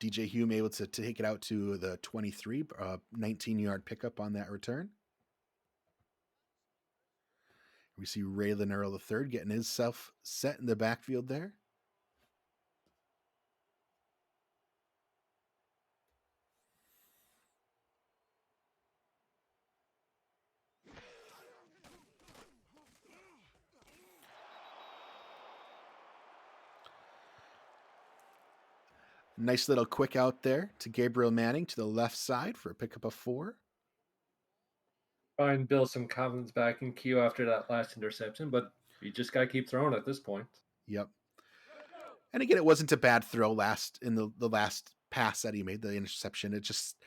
DJ Hume able to take it out to the 23, 19-yard pickup on that return. We see Raylan Earl III getting himself set in the backfield there. Nice little quick out there to Gabriel Manning to the left side for a pickup of 4. Try and build some confidence back in Q after that last interception, but you just got to keep throwing at this point. Yep. And again, it wasn't a bad throw last in the last pass that he made, the interception. It just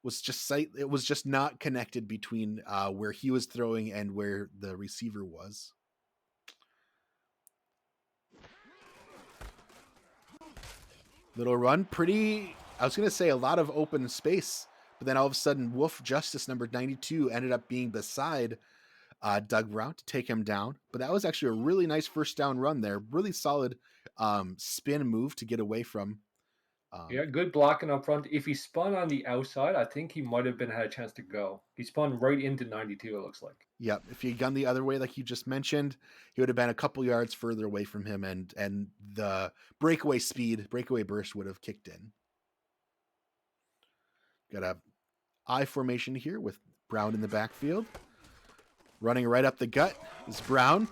was just sight. It was just not connected between where he was throwing and where the receiver was. Little run, pretty. I was gonna say a lot of open space, but then all of a sudden, Wolf Justice number 92 ended up being beside Doug Brown to take him down. But that was actually a really nice first down run there. Really solid spin move to get away from. Yeah, good blocking up front. If he spun on the outside, I think he might have been had a chance to go. He spun right into 92, it looks like. Yep. If he had gone the other way, like you just mentioned, he would have been a couple yards further away from him, and the breakaway burst would have kicked in. Got a I formation here with Brown in the backfield. Running right up the gut is Brown.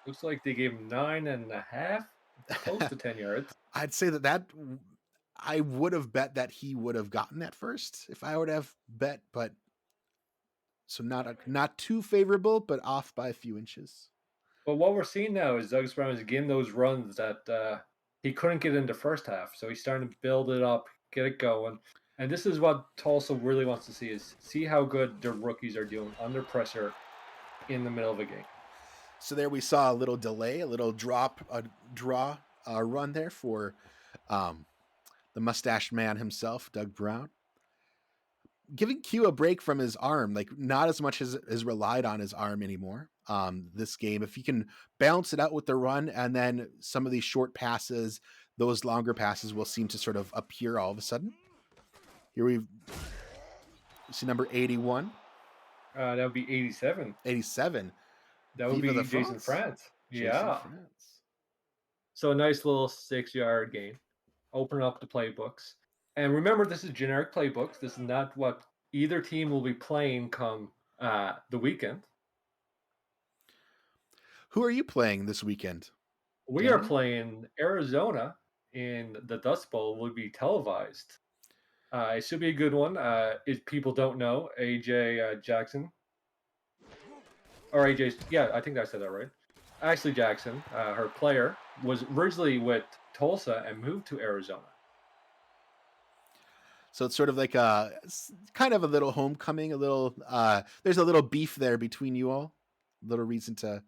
Looks like they gave him 9.5, close to 10 yards. I'd say that I would have bet that he would have gotten that first if I would have bet, but so not too favorable, but off by a few inches. But what we're seeing now is Doug Brown is getting those runs that he couldn't get in the first half. So he's starting to build it up, get it going. And this is what Tulsa really wants to see how good their rookies are doing under pressure in the middle of a game. So there we saw a little delay, a little draw run there for the mustached man himself, Doug Brown. Giving Q a break from his arm, like not as much as is relied on his arm anymore. This game, if he can balance it out with the run, and then some of these short passes, those longer passes will seem to sort of appear all of a sudden. Here we see number 81. That would be 87. 87. That would Viva be Jason France. Jason Yeah. France. So a nice little 6-yard gain. Open up the playbooks. And remember, this is generic playbooks. This is not what either team will be playing come the weekend. Who are you playing this weekend? We are playing Arizona in the Dust Bowl. Will be televised. It should be a good one. If people don't know, AJ Jackson, or AJ, yeah, I think I said that right. Ashley Jackson, her player, was originally with Tulsa and moved to Arizona. So it's sort of like kind of a little homecoming, a little there's a little beef there between you all. A little reason to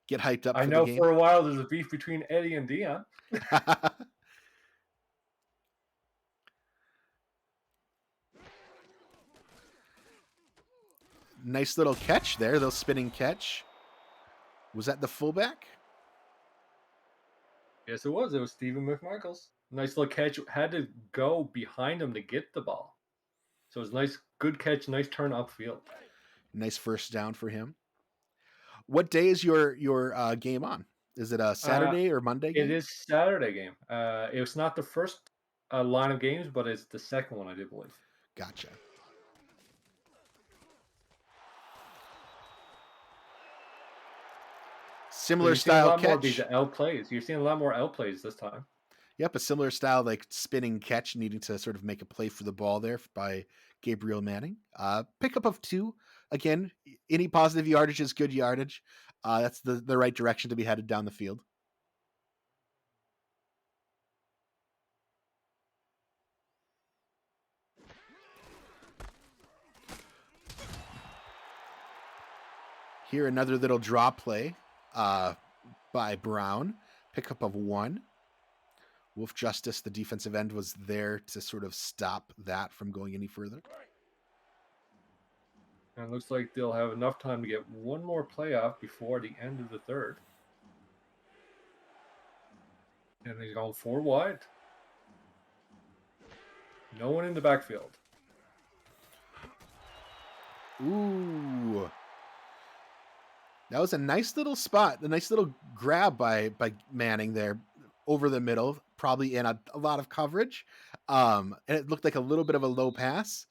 get hyped up I for know the game. for a while there's a beef between Eddie and Dion. Nice little catch there, little spinning catch. Was that the fullback? Yes, it was. It was Stephen McMichaels. Nice little catch. Had to go behind him to get the ball. So it was nice, good catch, nice turn upfield. Nice first down for him. What day is your game on? Is it a Saturday or Monday game? It is Saturday game. It was not the first line of games, but it's the second one, I do believe. Gotcha. Similar style catch. You're seeing a lot more L plays this time. Yep, a similar style, like spinning catch, needing to sort of make a play for the ball there by Gabriel Manning. Pickup of 2. Again, any positive yardage is good yardage. That's the right direction to be headed down the field. Here, another little draw play by Brown. Pickup of 1. Wolf Justice, the defensive end, was there to sort of stop that from going any further. And it looks like they'll have enough time to get one more playoff before the end of the third. And he's going 4 wide. No one in the backfield. Ooh. That was a nice little spot, a nice little grab by Manning there over the middle, probably in a lot of coverage. And it looked like a little bit of a low pass,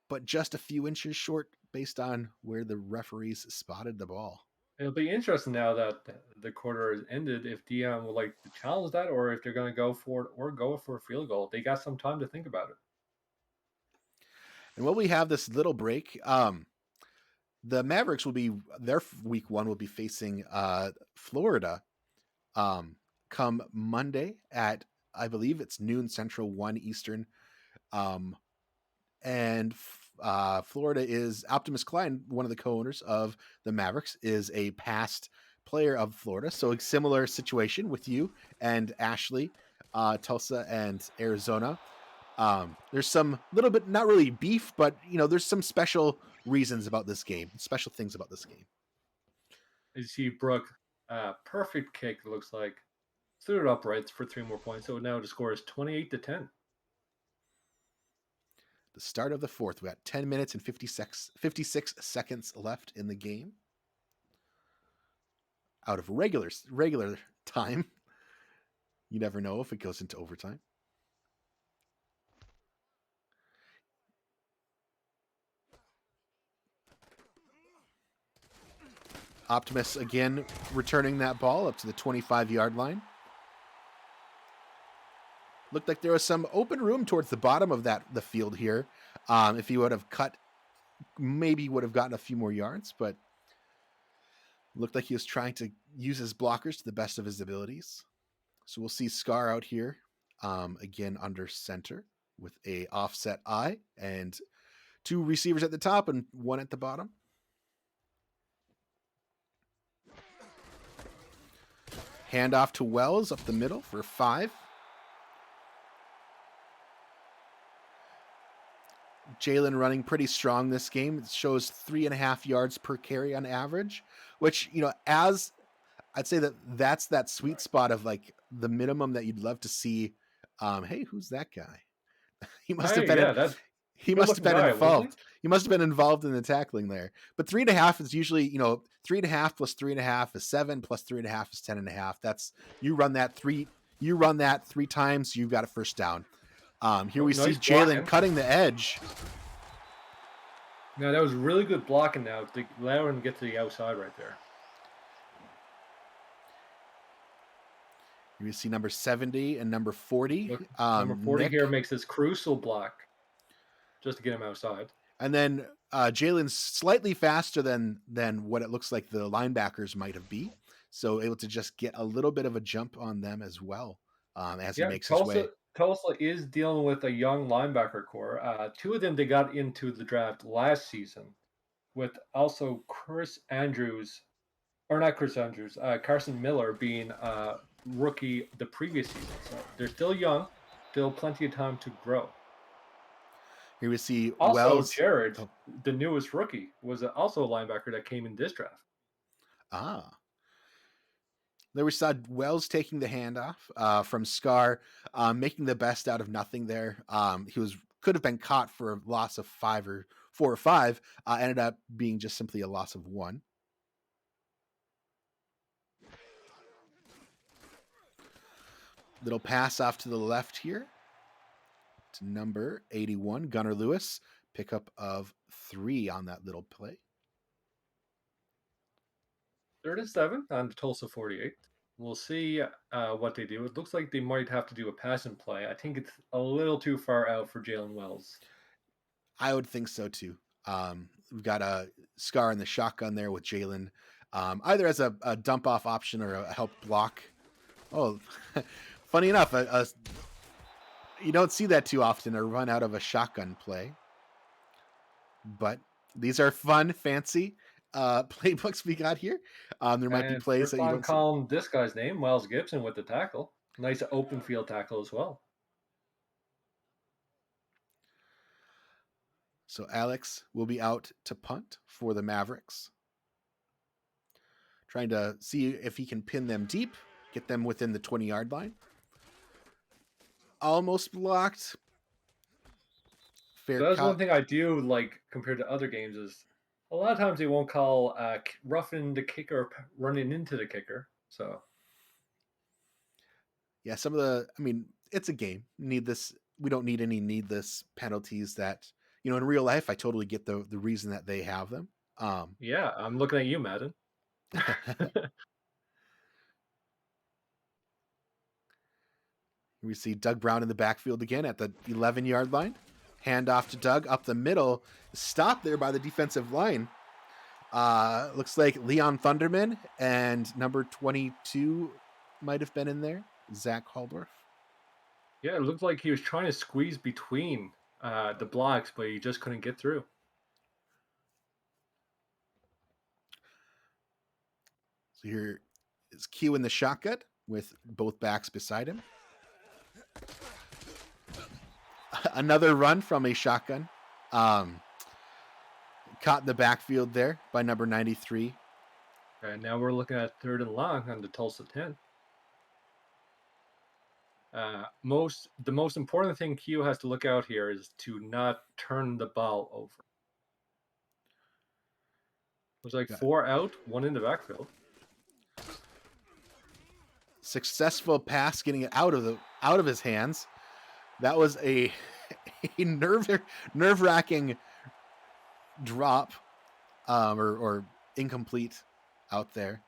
but just a few inches short based on where the referees spotted the ball. It'll be interesting now that the quarter has ended if Dion would like to challenge that or if they're going to go for it or go for a field goal. They got some time to think about it. And while we have this little break, the Mavericks will be their week 1 will be facing Florida come Monday at, I believe it's noon Central, 1 Eastern. Um, and Florida is Optimus Klein, one of the co-owners of the Mavericks, is a past player of Florida. So a similar situation with you and Ashley, Tulsa and Arizona. There's some little bit, not really beef, but there's some special reasons about this game, special things about this game. You see Brooke, perfect kick, it looks like. Threw it upright for 3 more points. So now the score is 28-10. The start of the fourth. We got 10 minutes and 56 seconds left in the game. Out of regular time. You never know if it goes into overtime. Optimus again returning that ball up to the 25-yard line. Looked like there was some open room towards the bottom of the field here. If he would have cut, maybe would have gotten a few more yards, but looked like he was trying to use his blockers to the best of his abilities. So we'll see Scar out here again under center with a offset eye and 2 receivers at the top and 1 at the bottom. Handoff to Wells up the middle for 5. Jalen running pretty strong this game. It shows 3.5 yards per carry on average, which, as I'd say that's that sweet spot of like the minimum that you'd love to see. Hey, who's that guy? He must have Hey, been yeah, that's he good must have looking been guy, wasn't he? involved. He must have been involved in the tackling there. But 3.5 is usually, 3.5 plus 3.5 is 7, plus 3.5 is 10.5. That's you run that 3 times, you've got a first down. Here Oh, we see nice Jalen blocking. cutting the edge. Yeah, that was really good blocking now to allow him to get to the outside right there. You see number 70 and number 40. Look, number 40 Nick. here makes this crucial block just to get him outside. And then Jalen's slightly faster than what it looks like the linebackers might have been. So able to just get a little bit of a jump on them as well as he makes his way. Tulsa is dealing with a young linebacker core. 2 of them, they got into the draft last season with also Carson Miller being rookie the previous season. So they're still young, still plenty of time to grow. Here we see Also, Wells. Jared, the newest rookie, was also a linebacker that came in this draft. There we saw Wells taking the handoff from Scar, making the best out of nothing there. He could have been caught for a loss of 4 or 5. Ended up being just simply a loss of 1. Little pass off to the left here to number 81, Gunnar Lewis. Pickup of 3 on that little play. 37 on the Tulsa 48. We'll see what they do. It looks like they might have to do a passing play. I think it's a little too far out for Jalen Wells. I would think so too. We've got a Scar in the shotgun there with Jalen, either as a dump off option or a help block. Oh, funny enough, you don't see that too often, a run out of a shotgun play. But these are fun, fancy playbooks we got here. There might be plays that you don't see. This guy's name, Miles Gibson, with the tackle. Nice open field tackle as well. So Alex will be out to punt for the Mavericks. Trying to see if he can pin them deep, get them within the 20-yard line. Almost blocked. That's one thing I do like compared to other games is a lot of times they won't call roughing the kicker or running into the kicker. So yeah, it's a game. We don't need any needless penalties that, in real life, I totally get the reason that they have them. Yeah, I'm looking at you, Madden. We see Doug Brown in the backfield again at the 11-yard line. Hand off to Doug up the middle. Stopped there by the defensive line. Looks like Leon Thunderman and number 22 might have been in there. Zach Haldorf. Yeah, it looked like he was trying to squeeze between the blocks, but he just couldn't get through. So here is Q in the shotgun with both backs beside him. Another run from a shotgun. Caught in the backfield there by number 93. And now we're looking at 3rd and long on the Tulsa 10. The most important thing Q has to look out here is to not turn the ball over. It was like 4 out, 1 in the backfield. Successful pass, getting it out of his hands. That was a nerve-wracking drop, or incomplete out there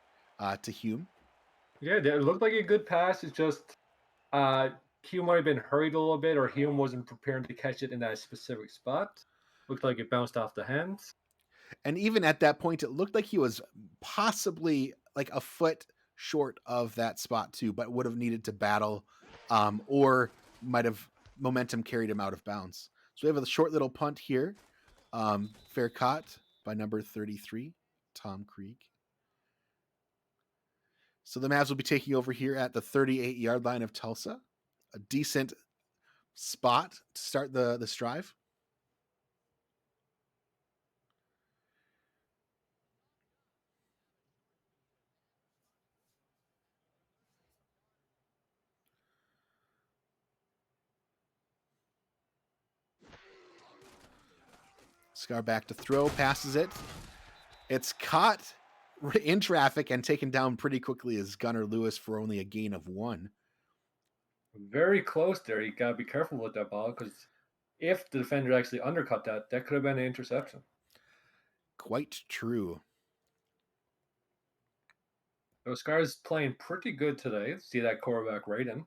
to Hume. Yeah, it looked like a good pass. It's just Hume might have been hurried a little bit, or Hume wasn't prepared to catch it in that specific spot. Looked like it bounced off the hands. And even at that point, it looked like he was possibly like a foot short of that spot too, but would have needed to battle, or might have momentum carried him out of bounds. So we have a short little punt here. Fair caught by number 33, Tom Krieg. So the Mavs will be taking over here at the 38-yard line of Tulsa. A decent spot to start the strive. Scar back to throw, passes it. It's caught in traffic and taken down pretty quickly as Gunnar Lewis for only a gain of 1. Very close there. You got to be careful with that ball, because if the defender actually undercut that could have been an interception. Quite true. So Scar's playing pretty good today. See that quarterback right in.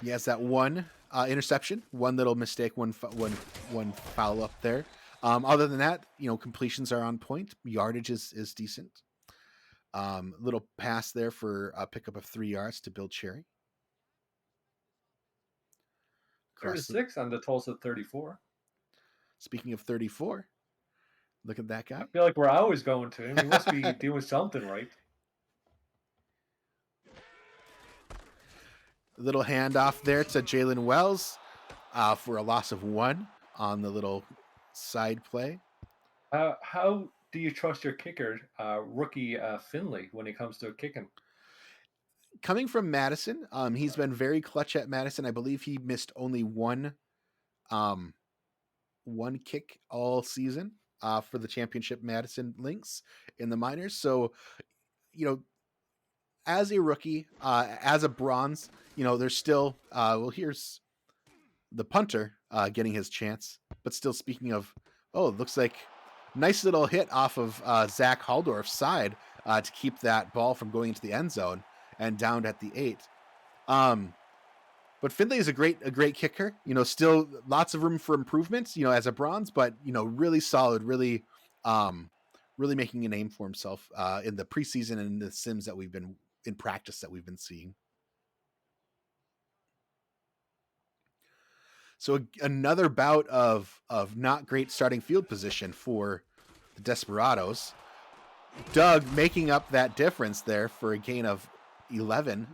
He has that one interception, one little mistake, one foul up there. Other than that, completions are on point. Yardage is decent. Little pass there for a pickup of 3 yards to Bill Cherry. 36 on the Tulsa 34. Speaking of 34, look at that guy. I feel like we're always going to him. He must be doing something right. A little handoff there to Jalen Wells for a loss of 1 on the little side play. How do you trust your kicker, rookie Finley, when it comes to kicking? Coming from Madison, he's been very clutch at Madison. I believe he missed only one kick all season for the championship Madison Lynx in the minors. So, as a rookie, as a bronze, there's still, here's the punter getting his chance. But still, speaking of, it looks like nice little hit off of Zach Haldorf's side to keep that ball from going into the end zone and down at the 8. But Finley is a great kicker. Still lots of room for improvement. As a bronze, but really solid, really making a name for himself in the preseason and in the sims that we've been in practice that we've been seeing. So another bout of not great starting field position for the Desperados. Doug making up that difference there for a gain of 11.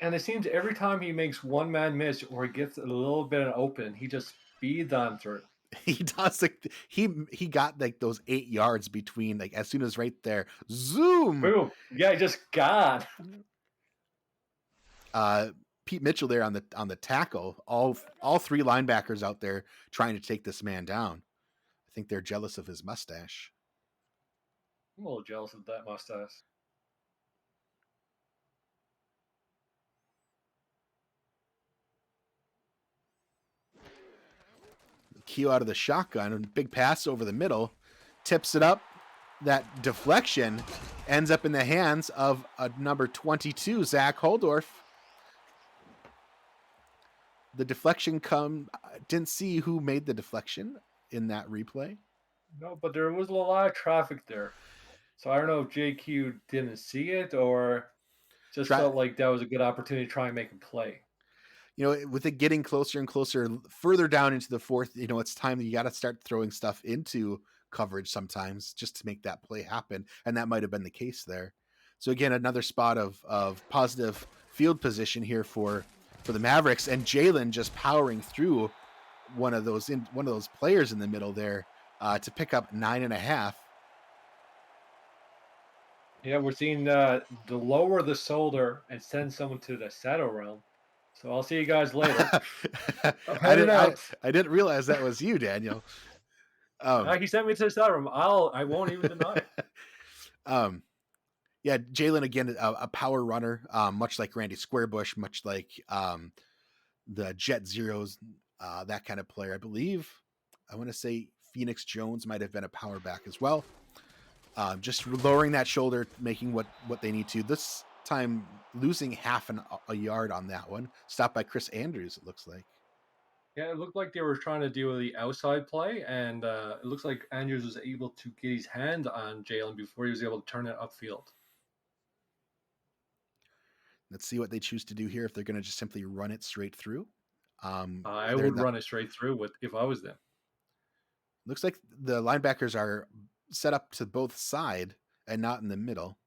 And it seems every time he makes one man miss or he gets a little bit open, he just speeds on through. He does, he got those 8 yards between, as soon as right there, zoom. Boom. Yeah, just gone. Pete Mitchell there on the tackle. All 3 linebackers out there trying to take this man down. I think they're jealous of his mustache. I'm a little jealous of that mustache. Q out of the shotgun, big pass over the middle, tips it up. That deflection ends up in the hands of number 22, Zach Holdorf. The deflection didn't see who made the deflection in that replay. No, but there was a lot of traffic there. So I don't know if JQ didn't see it or just Try felt like that was a good opportunity to try and make a play. with it getting closer and closer, further down into the fourth, it's time that you got to start throwing stuff into coverage sometimes just to make that play happen. And that might have been the case there. So again, another spot of positive field position here for the Mavericks, and Jalen just powering through one of those players in the middle there to pick up 9.5. Yeah, we're seeing the lower the shoulder and send someone to the shadow realm. So I'll see you guys later. I'm I heading didn't I, out. I didn't realize that was you, Daniel. Um, He sent me to the shadow realm. I won't even deny it. um, yeah, Jalen again, a power runner, much like Randy Squarebush, much like the Jet Zeros, that kind of player. I believe I want to say Phoenix Jones might have been a power back as well. Just lowering that shoulder, making what they need to. This time losing half a yard on that one. Stopped by Chris Andrews, it looks like. Yeah, it looked like they were trying to deal with the outside play, and it looks like Andrews was able to get his hand on Jalen before he was able to turn it upfield. Let's see what they choose to do here. If they're going to just simply run it straight through. I They're would not. run it straight through with if I was them. Looks like the linebackers are set up to both side and not in the middle.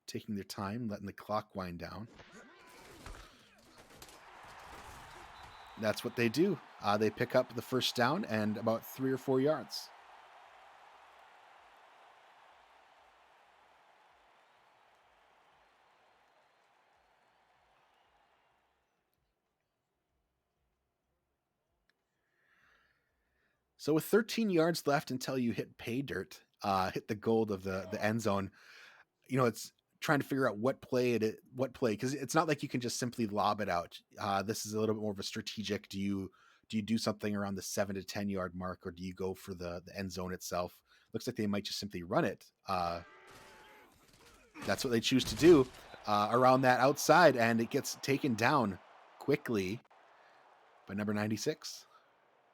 Taking their time, letting the clock wind down. That's what they do. They pick up the first down and about 3 or 4 yards. So with 13 yards left until you hit pay dirt, hit the gold of the end zone, it's trying to figure out what play, because it's not like you can just simply lob it out. This is a little bit more of a strategic. Do you do something around the 7 to 10 yard mark, or do you go for the end zone itself? Looks like they might just simply run it. That's what they choose to do around that outside, and it gets taken down quickly by number 96.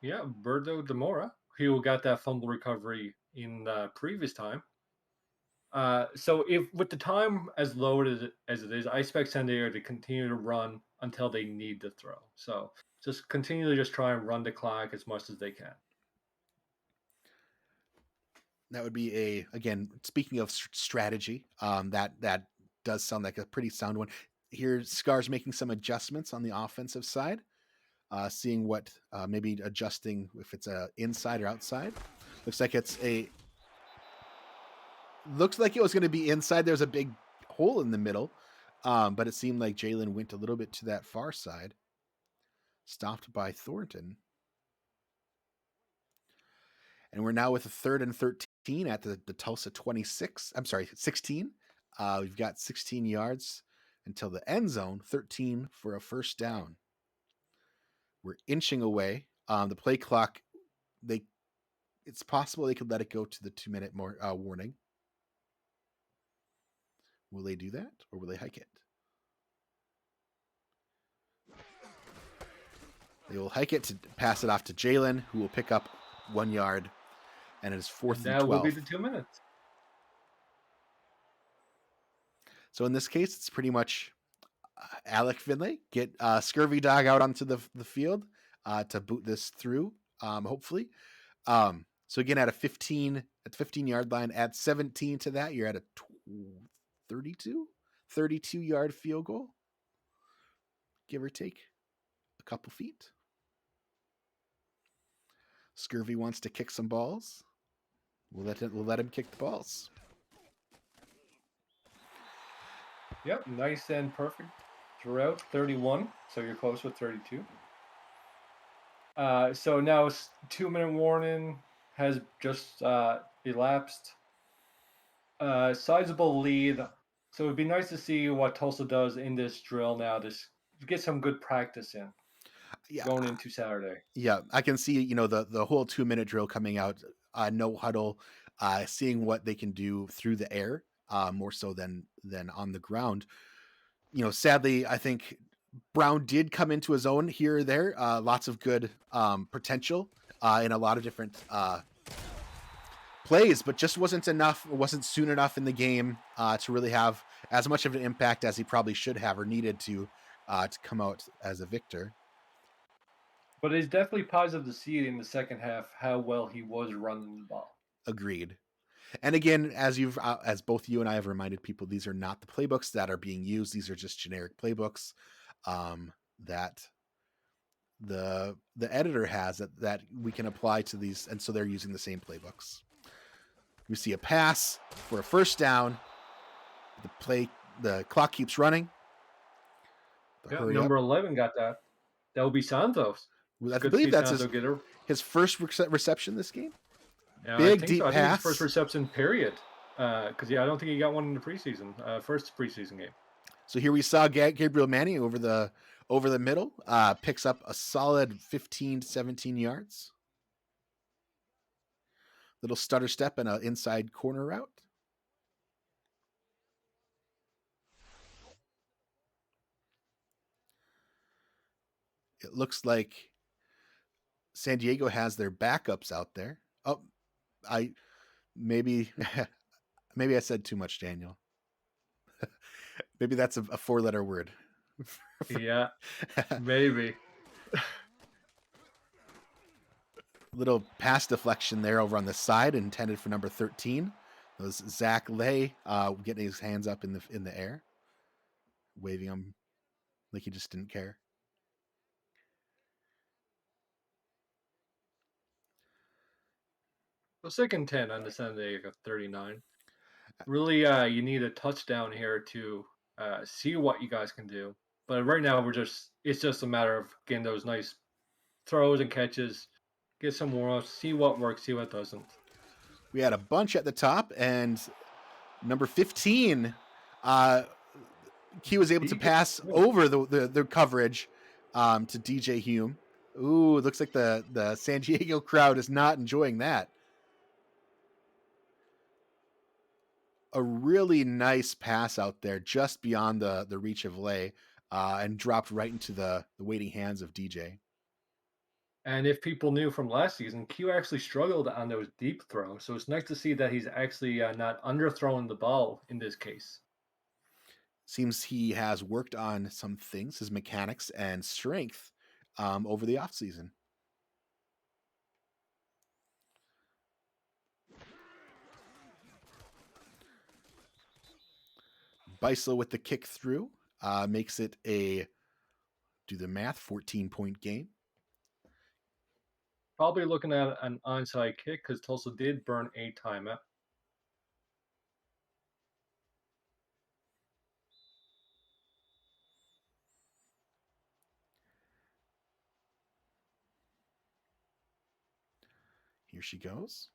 Yeah, Berto Demora, who got that fumble recovery in the previous time. So if with the time as low as it is, I expect San Diego to continue to run until they need to throw. So just continue to just try and run the clock as much as they can. That would be again, speaking of strategy, that does sound like a pretty sound one. Here, Scar's making some adjustments on the offensive side, seeing what maybe adjusting if it's a inside or outside. Looks like it was going to be inside. There's a big hole in the middle, but it seemed like Jalen went a little bit to that far side. Stopped by Thornton. And we're now with a 3rd and 13 at the Tulsa 26. I'm sorry, 16. We've got 16 yards until the end zone, 13 for a first down. We're inching away. The play clock, it's possible they could let it go to the 2-minute warning. Will they do that, or will they hike it? They will hike it to pass it off to Jalen, who will pick up 1 yard, and it is 4th and 12. That will be the 2 minutes. So in this case, it's pretty much Alec Finlay, get Scurvy Dog out onto the field to boot this through, hopefully. So again, at 15 yard line, add 17 to that, you're at a 32 yard field goal, give or take a couple feet. Scurvy wants to kick some balls. We'll let him kick the balls. Yep, nice and perfect throughout. 31, so you're close with 32. So now 2-minute warning has just elapsed. Sizable lead. So it'd be nice to see what Tulsa does in this drill now to get some good practice in going into Saturday. Yeah, I can see, the whole 2-minute drill coming out, no huddle, seeing what they can do through the air, more so than on the ground. Sadly, I think Brown did come into his own here or there. Lots of good potential in a lot of different plays, but just wasn't enough. Wasn't soon enough in the game to really have as much of an impact as he probably should have or needed to come out as a victor. But it's definitely positive to see in the second half how well he was running the ball. Agreed. And again, as both you and I have reminded people, these are not the playbooks that are being used. These are just generic playbooks that the editor has that we can apply to these, and so they're using the same playbooks. We see a pass for a first down. The clock keeps running. Yeah, Hurry up. number 11 got that. That would be Santos. It's I good to believe see that's Santos get a. his first reception this game. Yeah, I Big think so. deep I think it's his first pass. reception period. Because I don't think he got one in the preseason, first preseason game. So here we saw Gabriel Manning over the middle, picks up a solid 15 to 17 yards. Little stutter step and an inside corner route. It looks like San Diego has their backups out there. Oh, I maybe maybe I said too much, Daniel. Maybe that's a 4-letter word. Yeah, maybe. Little pass deflection there over on the side, intended for number 13. That was Zach Lay getting his hands up in the air, waving them like he just didn't care. So second 10 on the San Diego 39. Really, you need a touchdown here to see what you guys can do. But right now, it's just a matter of getting those nice throws and catches, get some warm-ups, see what works, see what doesn't. We had a bunch at the top, and number 15, uh, he was able to DJ, pass over the coverage to DJ Hume. Ooh, looks like the San Diego crowd is not enjoying that. A really nice pass out there, just beyond the reach of Lay, and dropped right into the waiting hands of DJ. And if people knew from last season, Q actually struggled on those deep throws. So it's nice to see that he's actually not underthrowing the ball in this case. Seems he has worked on some things, his mechanics and strength, over the offseason. Beisel with the kick through makes it do the math, 14-point game. Probably looking at an onside kick because Tulsa did burn a timeout. Here she goes.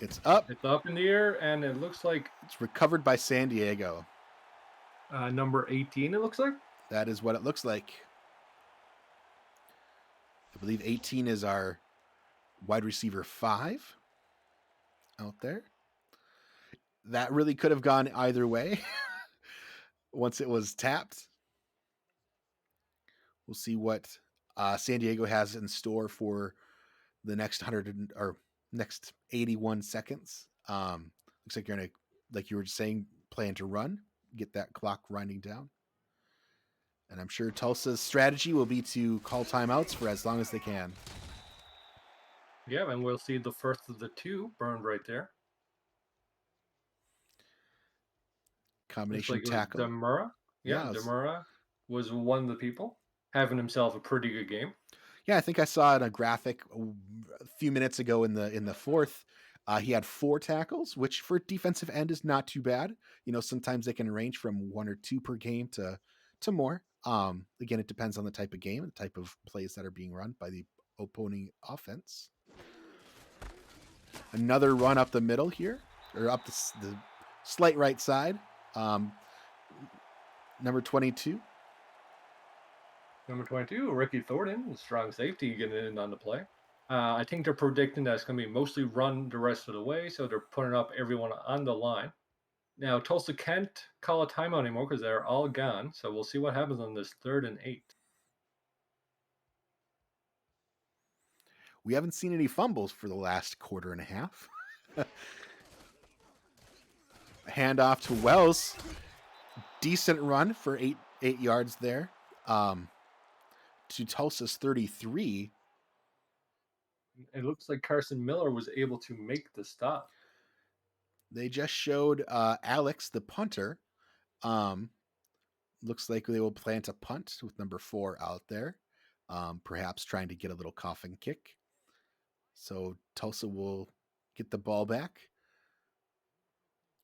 It's up. It's up in the air, and it looks like It's recovered by San Diego. number 18, it looks like. That is what it looks like. I believe 18 is our wide receiver 5 out there. That really could have gone either way once it was tapped. We'll see what San Diego has in store for the next 100 or next 81 seconds. Looks like you're gonna, like you were saying, plan to run, get that clock winding down. And I'm sure Tulsa's strategy will be to call timeouts for as long as they can. Yeah, and we'll see the first of the two burned right there. Combination Looks like it was tackle. Demura. Yeah, Demura was one of the people having himself a pretty good game. Yeah, I think I saw in a graphic a few minutes ago in the fourth. He had 4 tackles, which for defensive end is not too bad. You know, sometimes they can range from 1 or 2 per game to more. Again, it depends on the type of game and the type of plays that are being run by the opposing offense. Another run up the middle here, or up the slight right side. Number 22. Number 22, Ricky Thornton, strong safety, getting in on the play. I think they're predicting that it's going to be mostly run the rest of the way, so they're putting up everyone on the line. Now Tulsa can't call a timeout anymore because they're all gone. So we'll see what happens on this 3rd and 8. We haven't seen any fumbles for the last quarter and a half. Handoff to Wells. Decent run for 8 yards there. To Tulsa's 33. It looks like Carson Miller was able to make the stop. They just showed Alex, the punter. Looks like they will plant a punt with number 4 out there, perhaps trying to get a little coughing kick. So Tulsa will get the ball back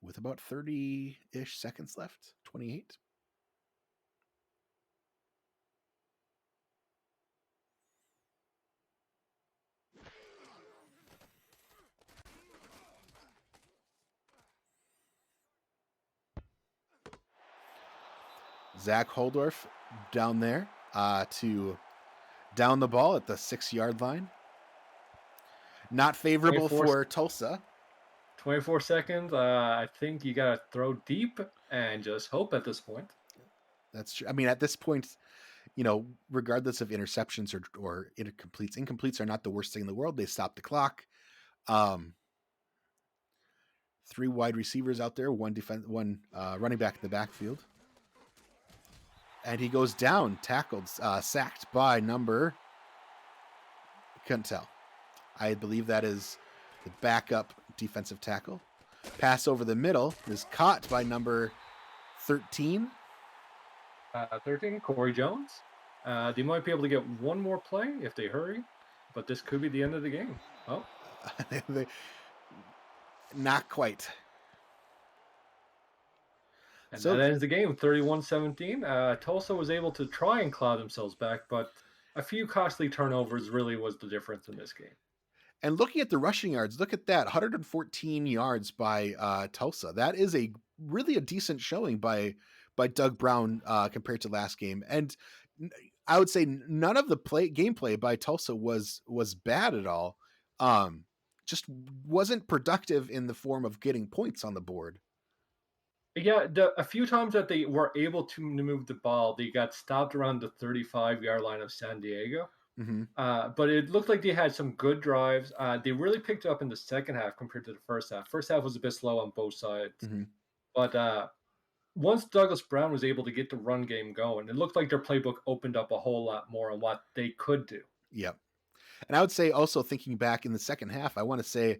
with about 30-ish seconds left, 28. Zach Holdorf down there to down the ball at the 6-yard line. Not favorable 24 for Tulsa. 24 seconds. I think you got to throw deep and just hope at this point. That's true. I mean, at this point, regardless of interceptions or incompletes are not the worst thing in the world. They stop the clock. 3 wide receivers out there, one running back in the backfield. And he goes down, tackled, sacked by number, couldn't tell. I believe that is the backup defensive tackle. Pass over the middle is caught by number 13. 13, Corey Jones. They might be able to get one more play if they hurry, but this could be the end of the game. Oh, Not quite. and that ends the game, 31-17. Tulsa was able to try and claw themselves back, but a few costly turnovers really was the difference in this game. And looking at the rushing yards, look at that, 114 yards by Tulsa. That is really a decent showing by Doug Brown compared to last game. And I would say none of the gameplay by Tulsa was bad at all. Just wasn't productive in the form of getting points on the board. Yeah, a few times that they were able to move the ball, they got stopped around the 35-yard line of San Diego. Mm-hmm. But it looked like they had some good drives. They really picked up in the second half compared to the first half. First half was a bit slow on both sides. Mm-hmm. But once Douglas Brown was able to get the run game going, it looked like their playbook opened up a whole lot more on what they could do. Yep. And I would say also thinking back in the second half, I want to say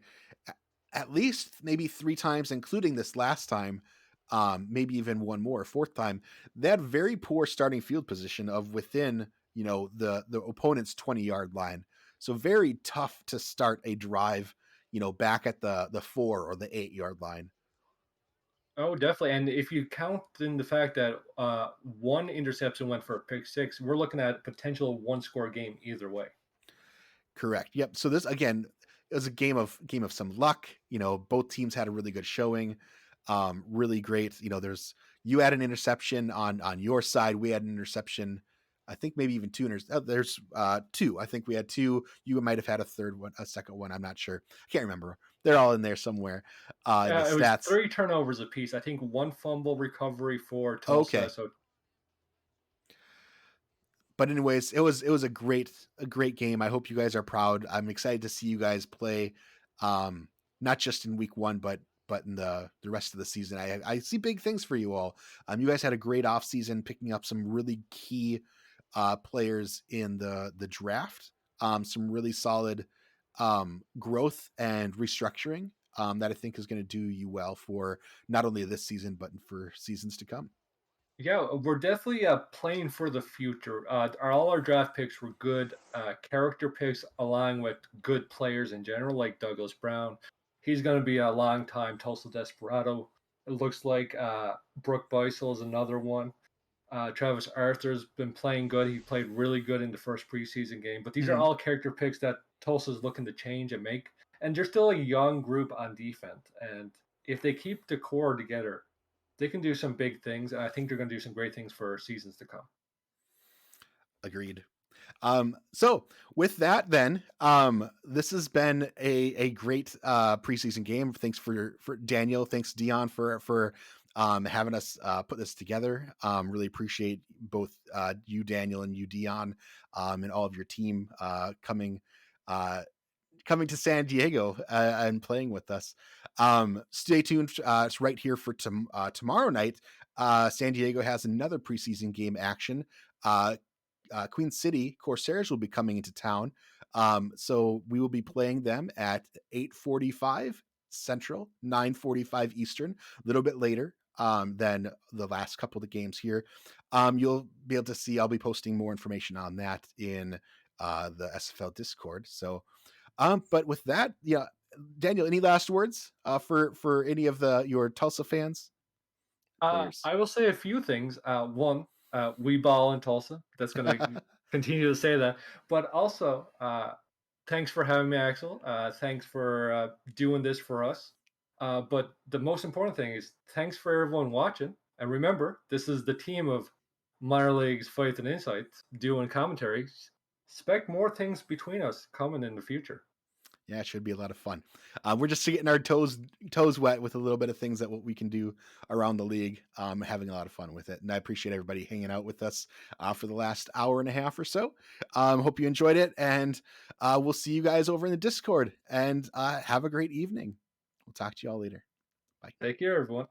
at least maybe 3 times, including this last time, maybe even one more, 4th time, they had very poor starting field position of within, the opponent's 20-yard line. So very tough to start a drive, back at the 4 or the 8-yard line. Oh, definitely. And if you count in the fact that one interception went for a pick six, we're looking at potential one-score game either way. Correct. Yep. So this again is a game of some luck. Both teams had a really good showing. Really great. You had an interception on your side. We had an interception. I think maybe even 2. There's 2. I think we had 2. You might have had a second one. I'm not sure. I can't remember. They're all in there somewhere. In the It was stats. 3 turnovers apiece. I think 1 fumble recovery for Tulsa. Okay. So But anyways, it was a great game. I hope you guys are proud. I'm excited to see you guys play, not just in week 1, but in the rest of the season. I see big things for you all. You guys had a great off season, picking up some really key players in the draft. Some really solid growth and restructuring that I think is going to do you well for not only this season but for seasons to come. yeah, we're definitely playing for the future. All our draft picks were good character picks, along with good players in general, like Douglas Brown. He's going to be a long time Tulsa Desperado. It looks like Brooke Beisel is another one. Travis Arthur's been playing good. He played really good in the first preseason game. But these are Mhm. all character picks that Tulsa's looking to change and make. And they're still a young group on defense. And if they keep the core together, they can do some big things. And I think they're going to do some great things for seasons to come. Agreed. So with that, then, this has been a great preseason game. Thanks for Daniel. Thanks Dion for having us put this together. Really appreciate both you Daniel and you Dion, and all of your team uh, coming to San Diego and playing with us. Stay tuned. It's right here for tomorrow night. San Diego has another preseason game action. Uh, Queen City Corsairs will be coming into town. So we will be playing them at 8:45 Central, 9:45 Eastern, a little bit later than the last couple of the games here. You'll be able to see, I'll be posting more information on that in the SFL Discord. So, but with that, yeah, Daniel, any last words for any of your Tulsa fans, players? I will say a few things. One, we ball in Tulsa. That's going to continue to say that. But also, thanks for having me, Axel. Thanks for doing this for us. But the most important thing is thanks for everyone watching. And remember, this is the team of minor leagues, fights, and insights doing commentaries. Expect more things between us coming in the future. Yeah, it should be a lot of fun. We're just getting our toes wet with a little bit of things that what we can do around the league. Having a lot of fun with it, and I appreciate everybody hanging out with us for the last hour and a half or so. Hope you enjoyed it, and we'll see you guys over in the Discord. And have a great evening. We'll talk to you all later. Bye. Take care, everyone.